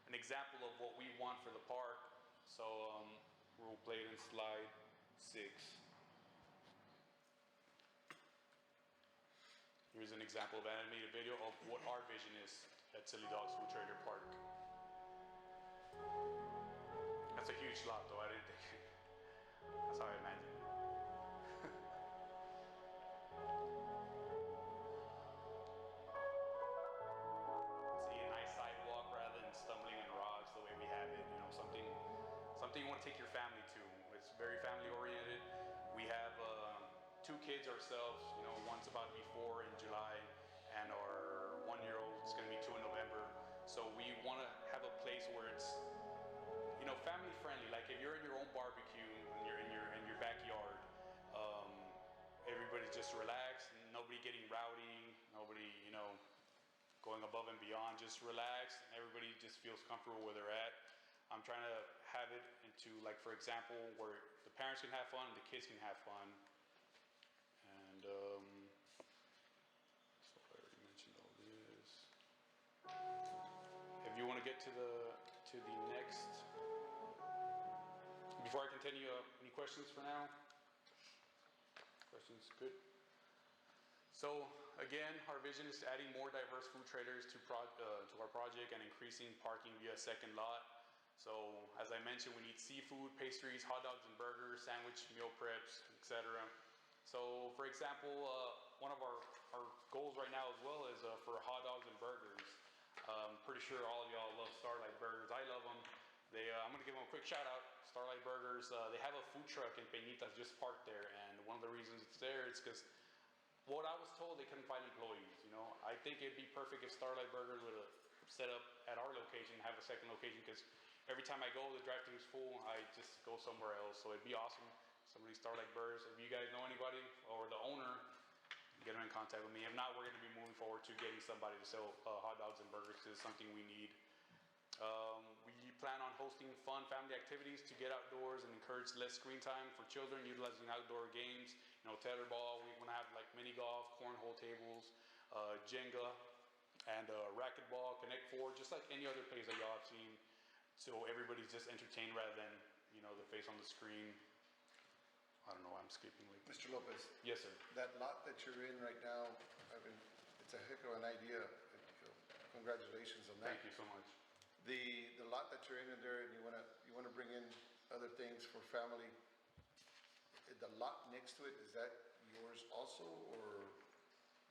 an example of what we want for the park. So we'll play it in slide 6. Here's an example of animated video of what our vision is at Silly Dogs Food Trailer Park. That's a huge lot though, I didn't think it. That's how I imagined it. See, a nice sidewalk rather than stumbling on rocks the way we have it, something you want to take your family to. It's very family oriented. We have 2 kids ourselves, one's about to be 4 in July, and our 1-year-old is going to be 2 in November. So we want to have a place where it's, family friendly. Like if you're in your own barbecue and you're in your backyard, everybody's just relaxed, nobody getting rowdy, nobody, going above and beyond, just relaxed, and everybody just feels comfortable where they're at. I'm trying to have it into, like, for example, where the parents can have fun and the kids can have fun. And so I already mentioned all this. If you want to get to the next, before I continue, any questions for now? Questions? Good. So again, our vision is adding more diverse food trailers to our project and increasing parking via a second lot. So as I mentioned, we need seafood, pastries, hot dogs and burgers, sandwich, meal preps, etc. So for example, one of our goals right now as well is for hot dogs and burgers. Pretty sure all of y'all love Starlight Burgers. I love them. I'm going to give them a quick shout out. Starlight Burgers, they have a food truck in Peñitas just parked there, and one of the reasons it's there is because what I was told, they couldn't find employees. I think it'd be perfect if Starlight Burgers would have set up at our location, have a second location, because every time I go, the drive-thru is full. I just go somewhere else. So it'd be awesome. Somebody Starlight Burgers. If you guys know anybody or the owner, get them in contact with me. If not, we're going to be moving forward to getting somebody to sell hot dogs and burgers, because it's something we need. We plan on hosting fun family activities to get outdoors and encourage less screen time for children, utilizing outdoor games, tetherball. We want to have like mini golf, cornhole tables, Jenga, and racquetball, Connect Four, just like any other place that y'all have seen. So everybody's just entertained rather than, the face on the screen. I don't know why I'm skipping. Mr. Lopez. Yes, sir. That lot that you're in right now, it's a heck of an idea. Congratulations on that. Thank you so much. The lot that you're in there, and you wanna bring in other things for family. The lot next to it, is that yours also, or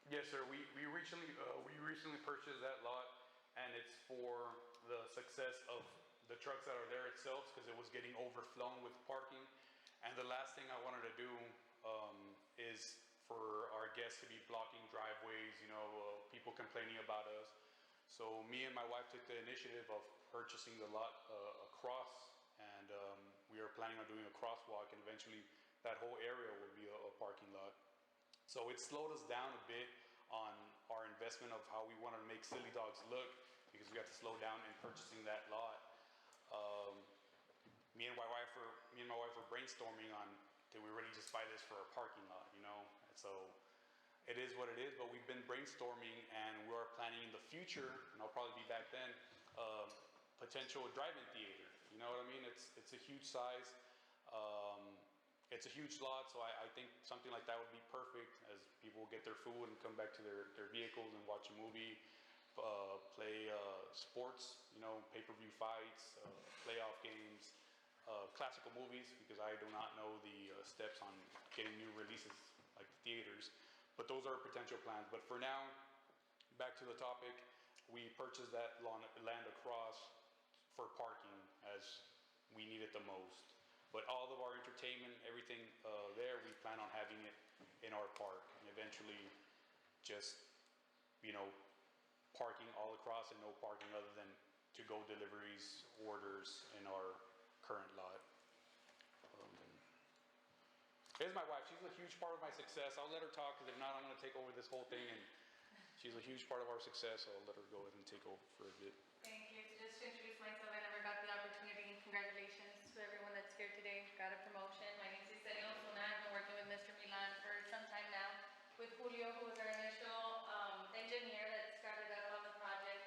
Yes, sir. We recently purchased that lot, and it's for the success of the trucks that are there itself, because it was getting overflown with parking. And the last thing I wanted to do is for our guests to be blocking driveways, people complaining about us. So me and my wife took the initiative of purchasing the lot across, and we are planning on doing a crosswalk, and eventually that whole area will be a parking lot. So it slowed us down a bit on our investment of how we wanted to make Silly Dogs look, because we had to slow down in purchasing that lot. Me and my wife were brainstorming on, did we really just buy this for a parking lot, And so it is what it is, but we've been brainstorming, and we are planning in the future, and I'll probably be back then, potential drive-in theater. You know what I mean? It's a huge size. It's a huge lot, so I think something like that would be perfect, as people will get their food and come back to their vehicles and watch a movie, play sports, pay-per-view fights, playoff games, classical movies, because I do not know the steps on getting new releases like the theaters, but those are potential plans. But for now, back to the topic, we purchased that land across for parking, as we need it the most. But all of our entertainment, everything there, we plan on having it in our park, and eventually just, parking all across and no parking other than to-go deliveries, orders in our current lot. Here's my wife. She's a huge part of my success. I'll let her talk, because if not, I'm going to take over this whole thing, and she's a huge part of our success, so I'll let her go ahead and take over for a bit. Thank you. Just to introduce myself, I never got the opportunity. Congratulations to everyone that's here today. Got a promotion. My name is Isenia Osuna. I've been working with Mr. Milan for some time now, with Julio, who was our initial engineer that started up on the project.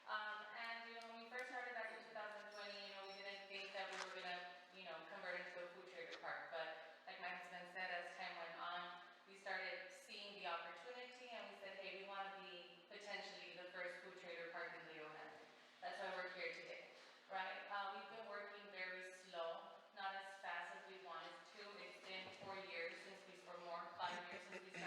And when we first started back in 2020, we didn't think that we were going to, convert it into a food trader park. But like my husband said, as time went on, we started seeing the opportunity, and we said, hey, we want to be potentially the first food trader park in Rio Grande. That's why we're here today, right? We've been working very slow, not as fast as we wanted to. It's been 4 years since we, or more, 5 years since we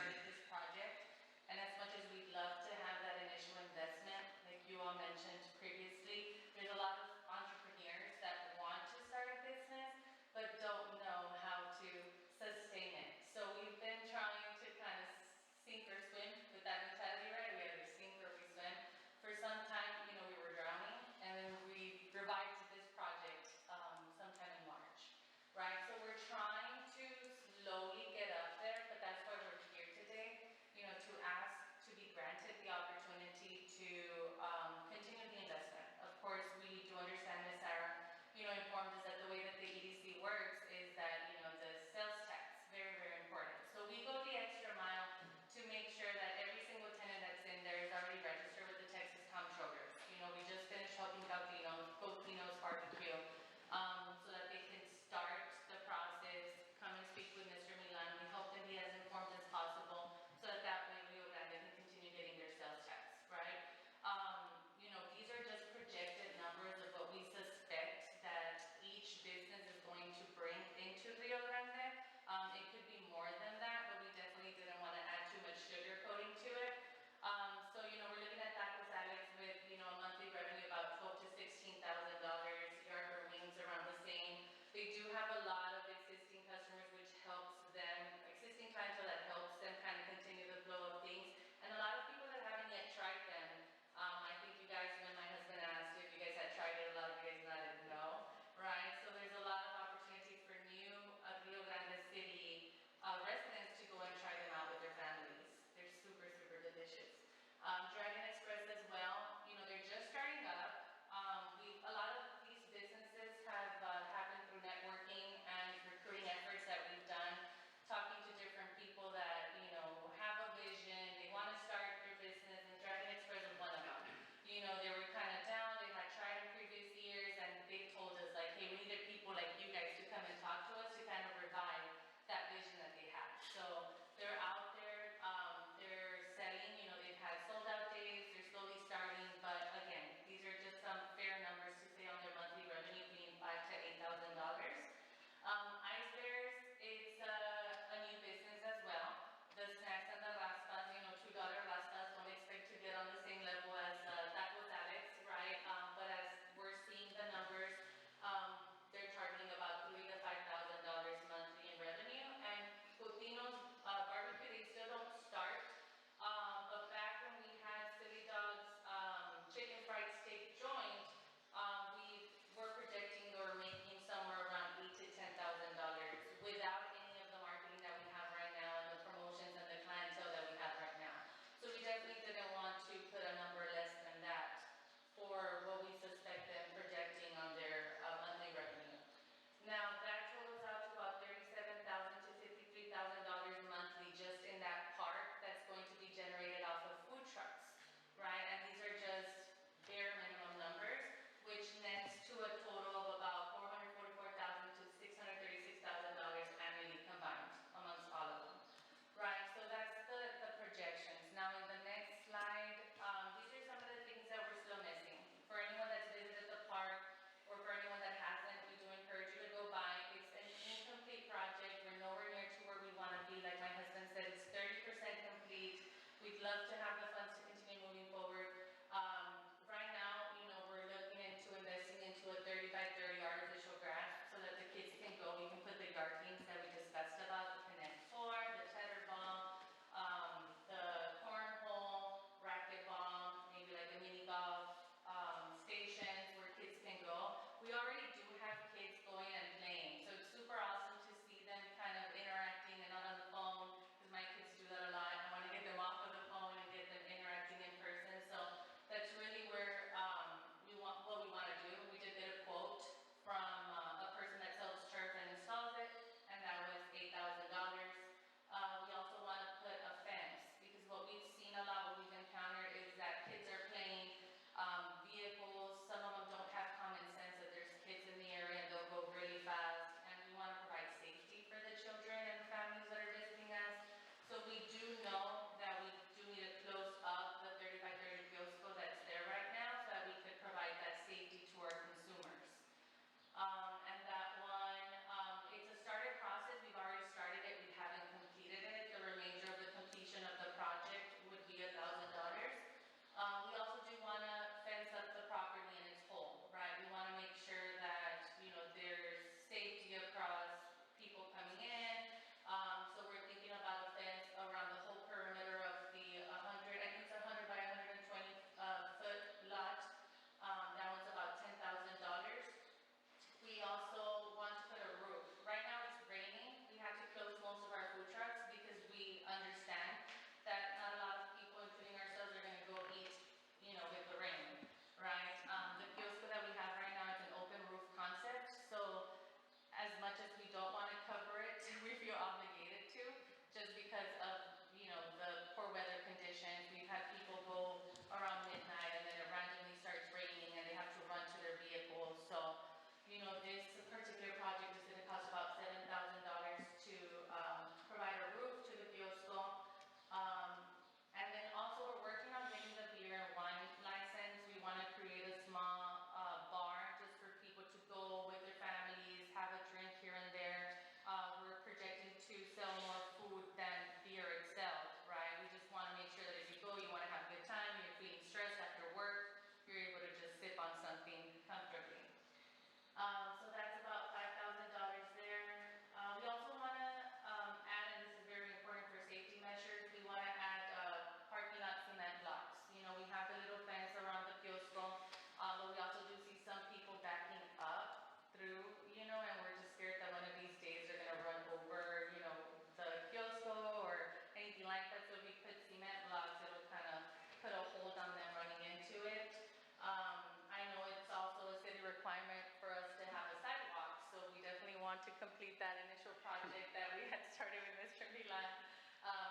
want to complete that initial project that we had started with Mr. Milan.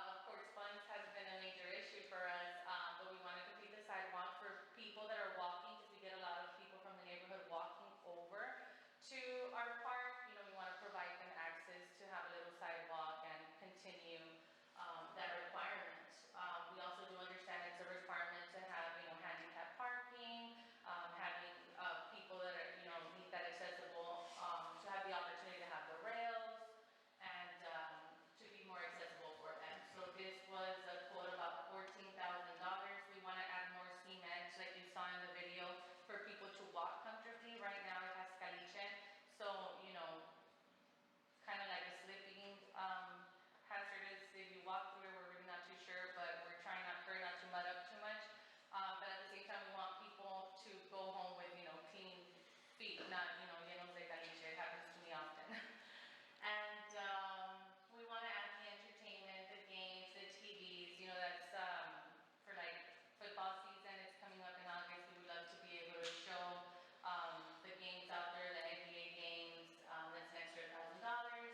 Of course, funds has been a major issue for us, but we want to complete the sidewalk for people that are walking, because we get a lot of people from the neighborhood walking over to our park. You know, we want to provide them access to have a little sidewalk and continue that requirement. We also do understand it's a requirement to have, you know, handicap parking, having people that are, you know, need that accessible, to have the opportunity to have the rails and to be more accessible for them. So this was a quote about $14,000. We want to add more cement, like you saw in the video, for people to walk comfortably. Right now it has caliche, so, you know, kind of like a slipping hazardous. If you walk through it, we're really not too sure, but we're trying not to mud up too much. But at the same time, we want people to go home with, you know, clean feet, not, you know, llenos de caliche. It happens to me often. And we want to add the entertainment, the games, the TVs. You know, that's for like football season. It's coming up in August. We would love to be able to show the games out there, the NBA games. That's an extra $1,000.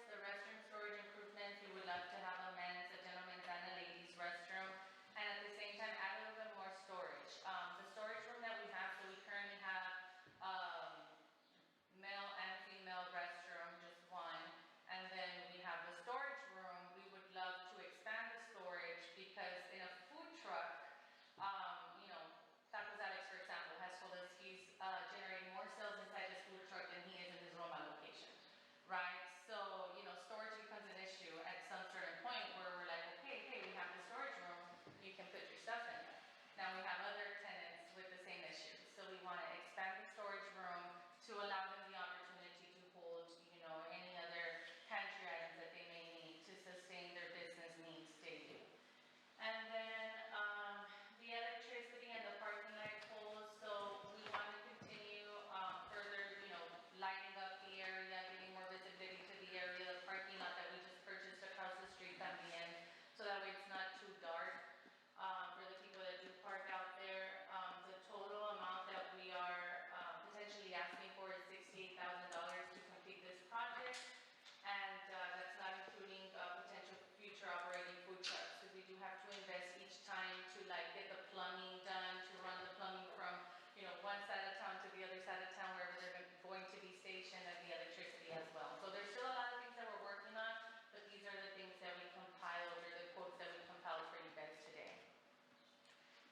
The restroom storage improvements. We would love to have a men's, a gentleman's, and a ladies' restroom. And at the same time, add a little bit more storage. The storage room that we have, so we currently have male and female restroom, just one. And then we have the storage room. We would love to expand the storage, because in a food truck, you know, Tacos Alex, for example, has told us he's generating more sales inside this food truck than he is in his Roma location, right? So, you know, storage becomes an issue at some certain point where we're like, okay, hey, we have the storage room, you can put your stuff in there. Now we have other tenants with the same issues, so we want to expand the storage room to allow them the opportunity to hold, you know, any other pantry items that they may need to sustain their business needs daily. And then the electricity and the parking light poles, so we want to continue further, you know, lighting up the area, getting more visibility to the area, the parking lot that we just purchased across the street también, so that way it's not too dark for the people that do park out there. The total amount that we are potentially asking for is $68,000 to complete this project, and that's not including potential future operating food trucks, because we do have to invest each time to like get the plumbing done, to run the plumbing from, you know, one side of town to the other side of town, wherever they're going to be stationed, and the electricity as well. So there's still a lot of things that we're working on, but these are the things that we compiled, or the quotes that we compiled for you guys today.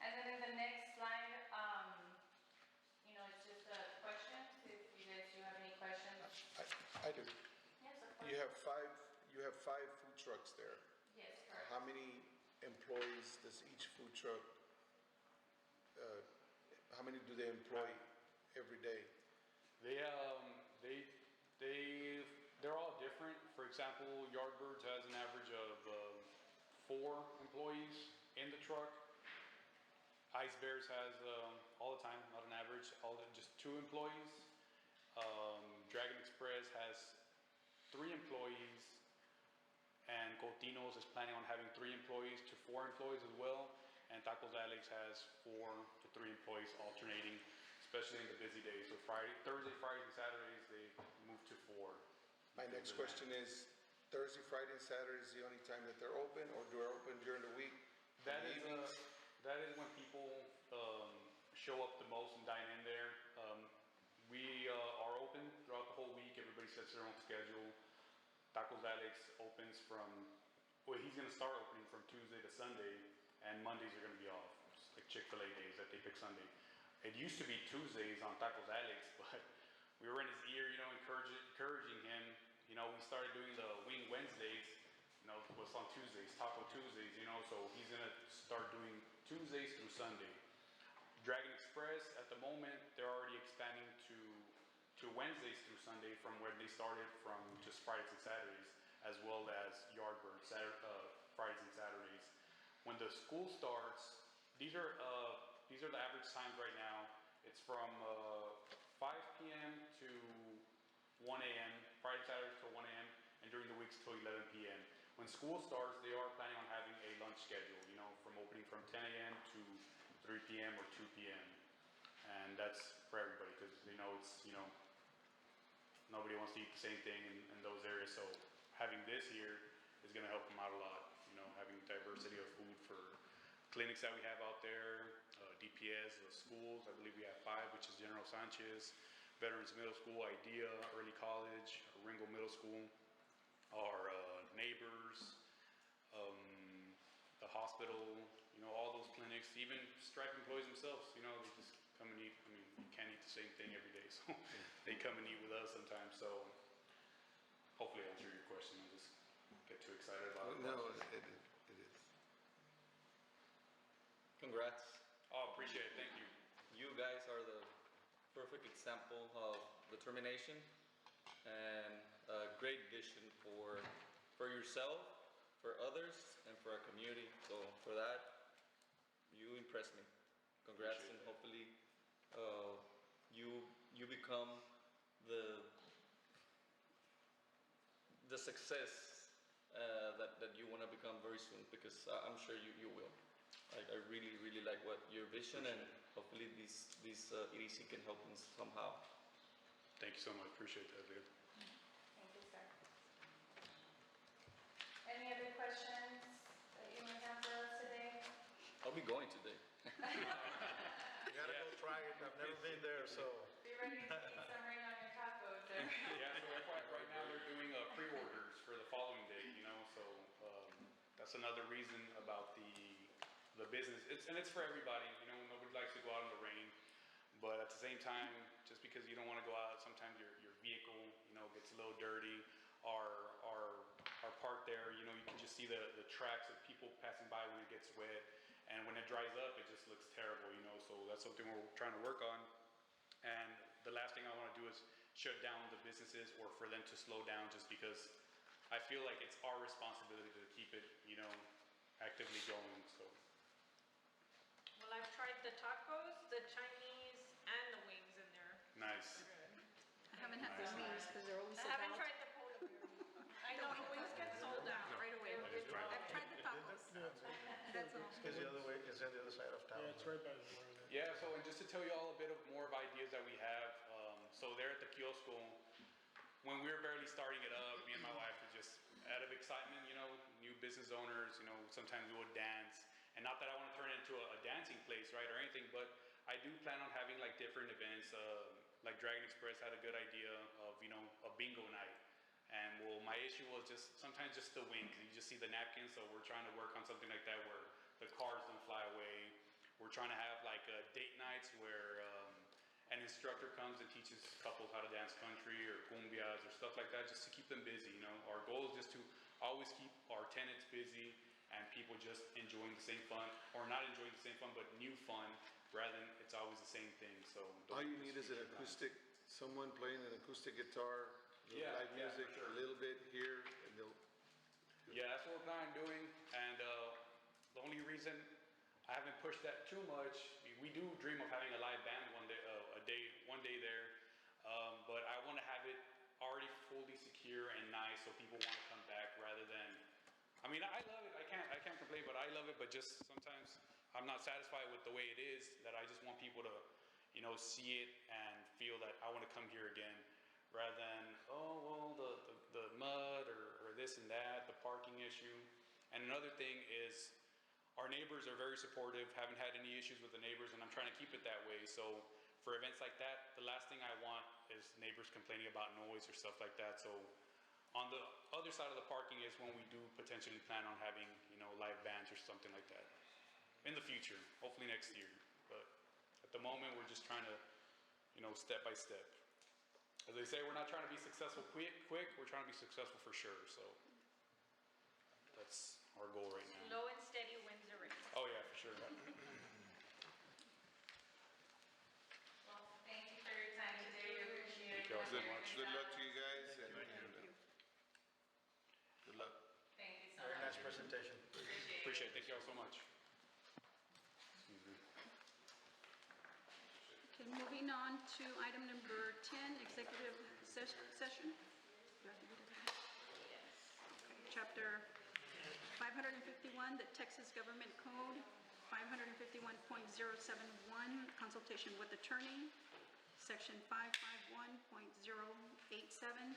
And then in the next slide, you know, it's just questions. If you guys do have any questions. I do. Yes, of course. You have five food trucks there. Yes, correct. How many employees does each food truck, how many do they employ every day? They're all different. For example, Yardbirds has an average of 4 employees in the truck. Ice Bears has all the time, not an average, just 2 employees. Dragon Express has 3 employees, and Cotino's is planning on having 3 employees to 4 employees as well. And Tacos Alex has 4 to 3 employees alternating, especially in the busy days. So Thursday, Fridays, and Saturdays, they move to 4. My next question is, Thursday, Friday, and Saturday is the only time that they're open, or do they open during the week? That is when people show up the most and dine in there. We are open throughout the whole week. Everybody sets their own schedule. Tacos Alex opens from, well, he's going to start opening from Tuesday to Sunday, and Mondays are going to be off. Just like Chick-fil-A days that they pick Sunday. It used to be Tuesdays on Tacos Alex, but we were in his ear, you know, encouraging him. You know, we started doing the Wing Wednesdays, you know, it was on Tuesdays, Taco Tuesdays, you know, so he's going to start doing Tuesdays through Sunday. Dragon Express, at the moment, they're already expanding to Wednesdays through Sunday from where they started from just Fridays and Saturdays, as well as Yardbird, Fridays and Saturdays. When the school starts, these are the average times right now. It's from 5 p.m. to 1 a.m., Friday, Saturday till 1 a.m., and during the weeks till 11 p.m. When school starts, they are planning on having a lunch schedule, you know, from opening from 10 a.m. to 3 p.m. or 2 p.m. And that's for everybody, because, you know, it's, you know, nobody wants to eat the same thing in those areas. So having this here is going to help them out a lot. Having diversity of food for clinics that we have out there, DPS, schools. I believe we have 5, which is General Sanchez, Veterans Middle School, IDEA, Early College, Ringo Middle School, our neighbors, the hospital, all those clinics, even Stripe employees themselves, they just come and eat. I mean, you can't eat the same thing every day, so they come and eat with us sometimes. So hopefully I answered your question. I just get too excited about it. No, it is. Congrats. Oh, appreciate it. Thank you. You guys are the perfect example of determination and a great vision for yourself, for others, and for our community. So for that, you impress me. Congrats, and hopefully you become the success that you want to become very soon, because I'm sure you will. I really, really like what your vision, and hopefully this EDC can help them somehow. Thank you so much. Appreciate that, Leo. Thank you, sir. Any other questions that you may have for us today? I'll be going today. You gotta go try it. I've never been there, so. Be ready to eat some right on your tacos there. Yeah, so right now they're doing pre-orders for the following day, so that's another reason about the business. It's for everybody, nobody likes to go out in the rain, but at the same time, just because you don't want to go out, sometimes your vehicle, gets a little dirty, are parked there, you can just see the tracks of people passing by when it gets wet, and when it dries up, it just looks terrible, so that's something we're trying to work on. And the last thing I want to do is shut down the businesses or for them to slow down, just because I feel like it's our responsibility to keep it, actively going, so. Well, I've tried the tacos, the Chinese, and the wings in there. Nice. I haven't had the wings because they're always I sold haven't out. tried the polar bear. I know the wings get sold out. Right away. I've tried the tacos. That's all. It's the other way, it's on the other side of town. Yeah, it's right by the water there. Yeah, so and just to tell you all a bit of more of ideas that we have, so there at the kiosk, when we were barely starting it up, me and my wife were just out of excitement, new business owners, sometimes we would dance. And not that I want to turn it into a dancing place, right, or anything, but I do plan on having like different events. Like Dragon Express had a good idea of, a bingo night. And well, my issue was sometimes just the wind, because you just see the napkins, so we're trying to work on something like that where the cars don't fly away. We're trying to have like date nights where an instructor comes and teaches couples how to dance country or cumbias or stuff like that, just to keep them busy, Our goal is just to always keep our tenants busy and people just enjoying the same fun, or not enjoying the same fun, but new fun, rather than it's always the same thing, so. All you need is an acoustic, someone playing an acoustic guitar, live music, for sure. a little bit here, and they'll. Yeah, that's what we're planning on doing, and the only reason I haven't pushed that too much, we do dream of having a live band one day there, but I want to have it already fully secure and nice, so people want to come back rather than. I mean, I love it. I can't complain, but I love it. But just sometimes I'm not satisfied with the way it is. That I just want people to, see it and feel that I want to come here again, rather than the mud or this and that, the parking issue. And another thing is, our neighbors are very supportive. Haven't had any issues with the neighbors, and I'm trying to keep it that way. So for events like that, the last thing I want is neighbors complaining about noise or stuff like that. So. On the other side of the parking is when we do potentially plan on having, live bands or something like that in the future, hopefully next year. But at the moment, we're just trying to, step by step. As they say, we're not trying to be successful quick, we're trying to be successful for sure. So that's our goal right now. Slow and steady wins the race. Oh yeah, for sure. Well, thank you for your time today. We appreciate it. Thank you all so much. Good luck to you guys, and good luck. Thank you so Very much. nice presentation. Appreciate it. Thank you all so much. Okay, moving on to item number 10, executive session. Do I have to read it again? Okay, Chapter 551, the Texas Government Code, 551.071, consultation with attorney, Section 551.0 5.87,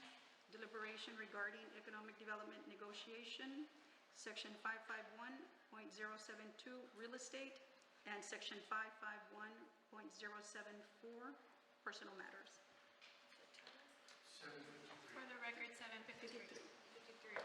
deliberation regarding economic development negotiation, Section 551.072, real estate, and Section 551.074, personal matters. For the record, 7:53. 53.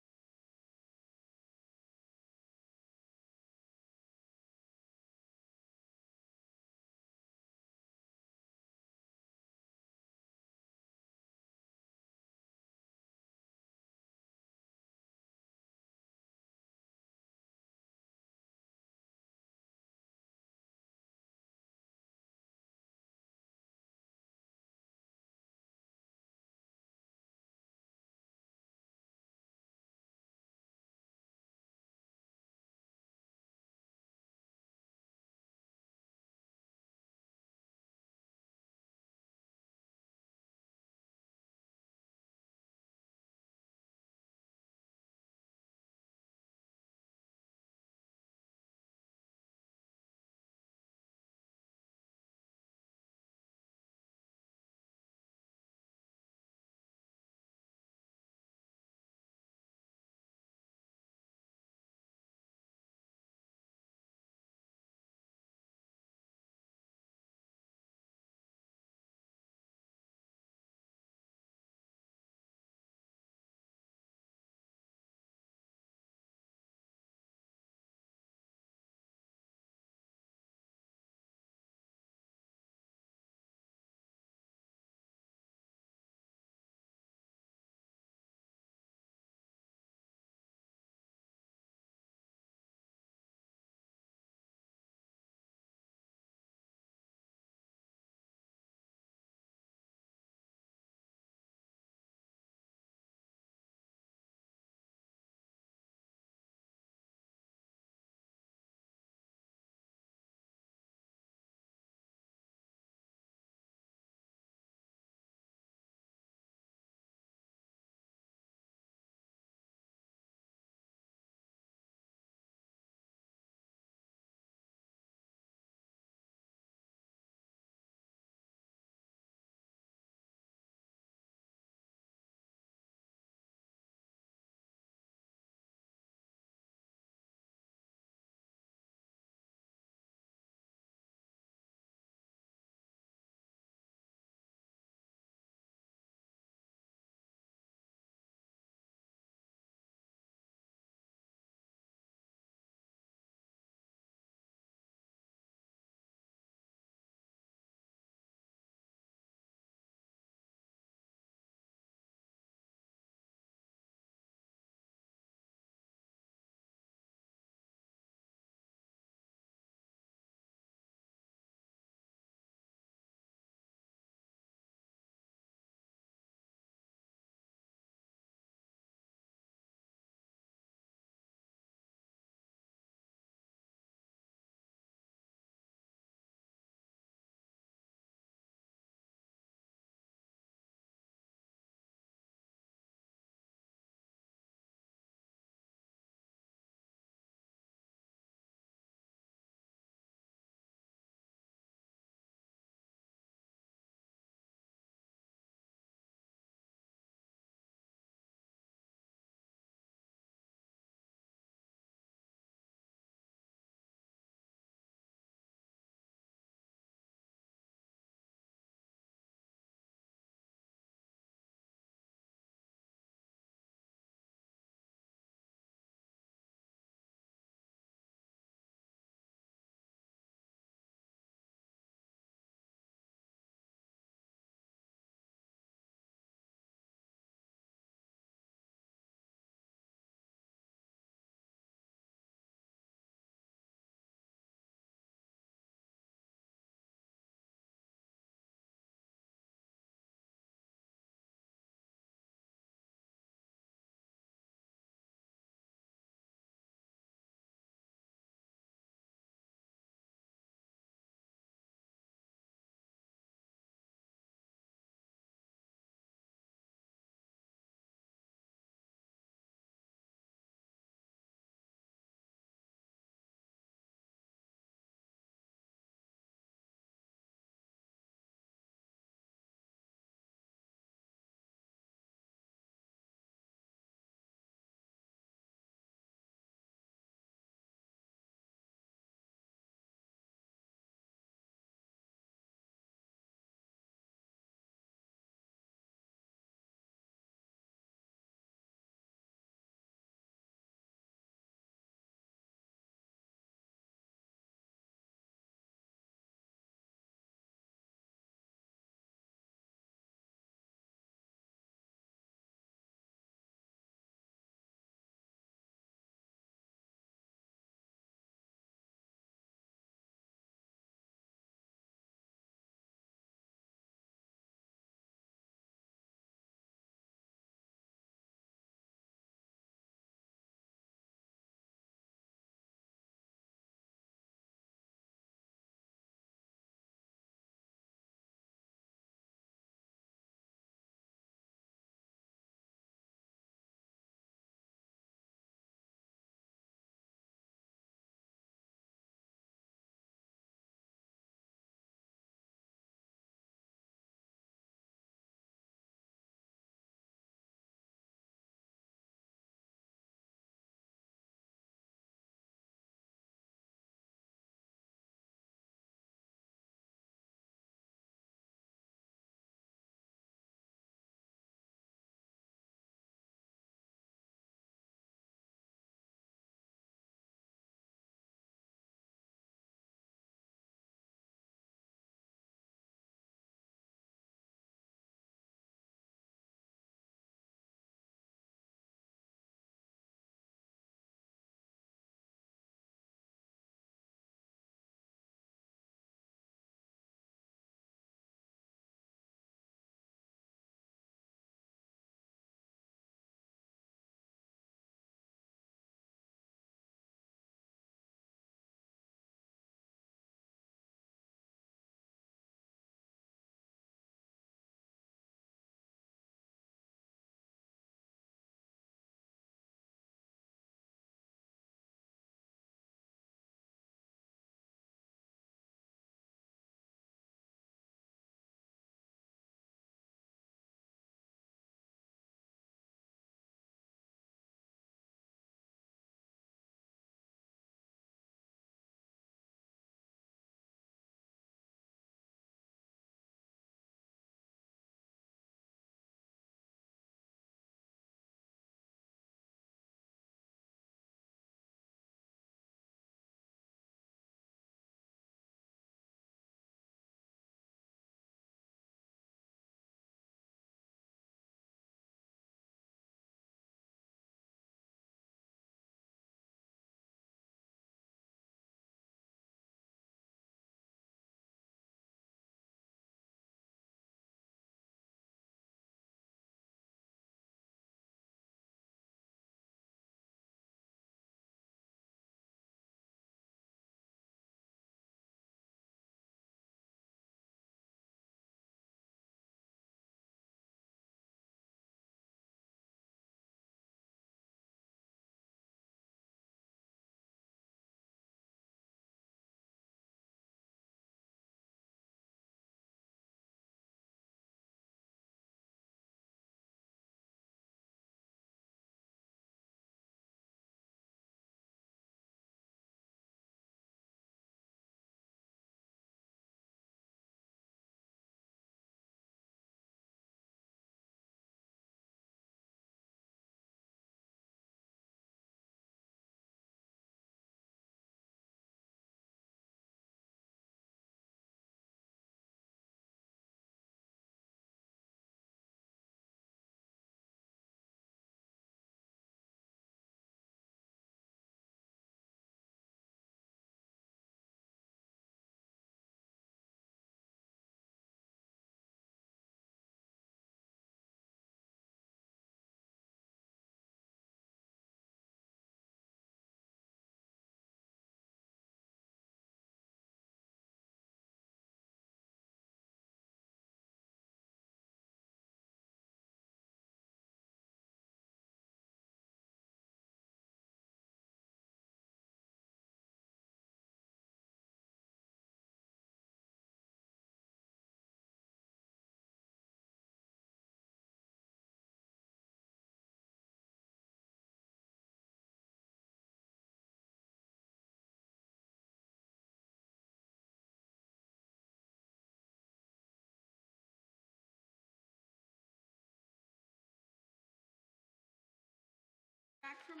from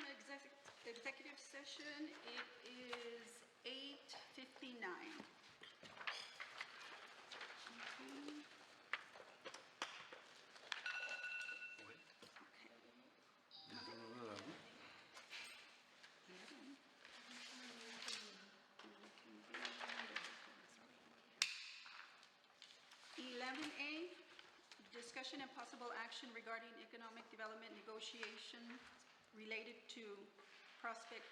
executive session. It is 8:59. Okay. 11A, discussion and possible action regarding economic development negotiations related to Prospect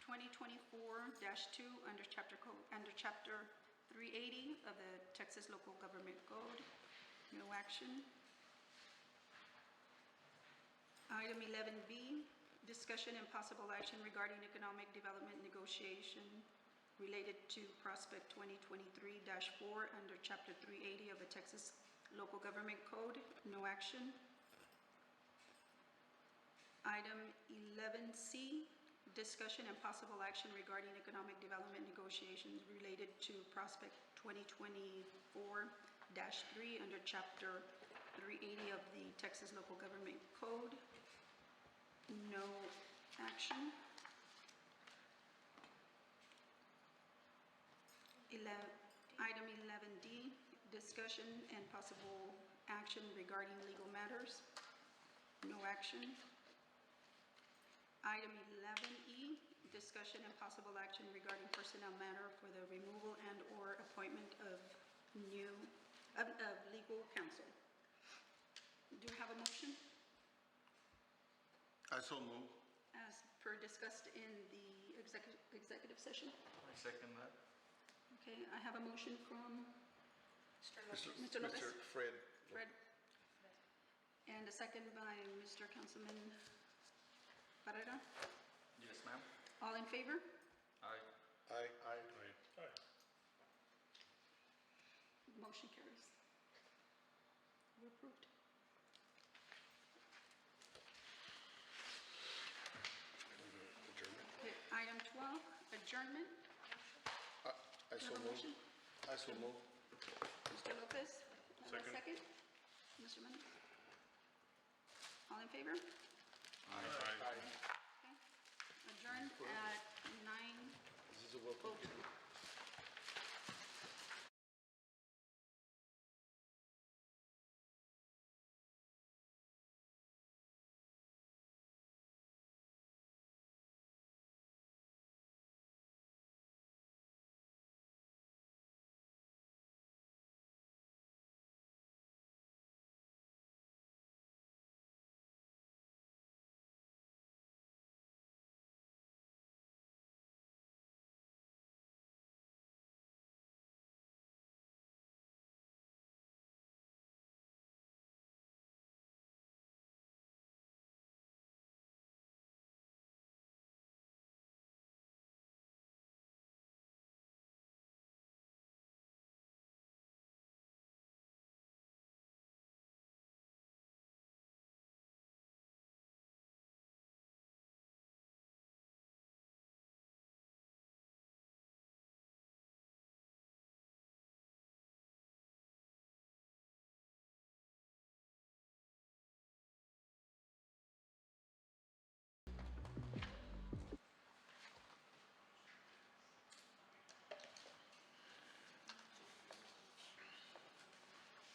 2024-2 under Chapter 380 of the Texas Local Government Code. No action. Item 11B, discussion and possible action regarding economic development negotiation related to Prospect 2023-4 under Chapter 380 of the Texas Local Government Code. No action. Item 11C, discussion and possible action regarding economic development negotiations related to Prospect 2024-3 under Chapter 380 of the Texas Local Government Code. No action. Item 11D, discussion and possible action regarding legal matters. No action. Item 11E, discussion and possible action regarding personnel matter for the removal and/or appointment of legal counsel. Do we have a motion? I so move. As per discussed in the executive session. I second that. Okay, I have a motion from Mr. Fred. Fred. And a second by Mr. Councilman Barrera. Yes, ma'am. All in favor? Aye. Aye. Aye. Motion carries. We're approved. Okay, item 12, adjournment. I Do you so have a move. motion? I so move. Mr. Lopez, have a Second. second? Mr. Mendez? All in favor? Aye. Okay. Adjourned at 9:02. This is a welcome.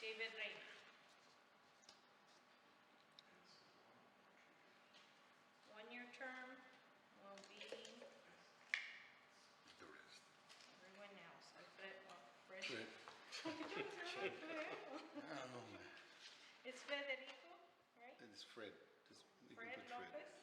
David Reyna. One-year term will be everyone else. Fred. It's Federico, right? It's Fred. Just, you can Fred put Fred. Lopez.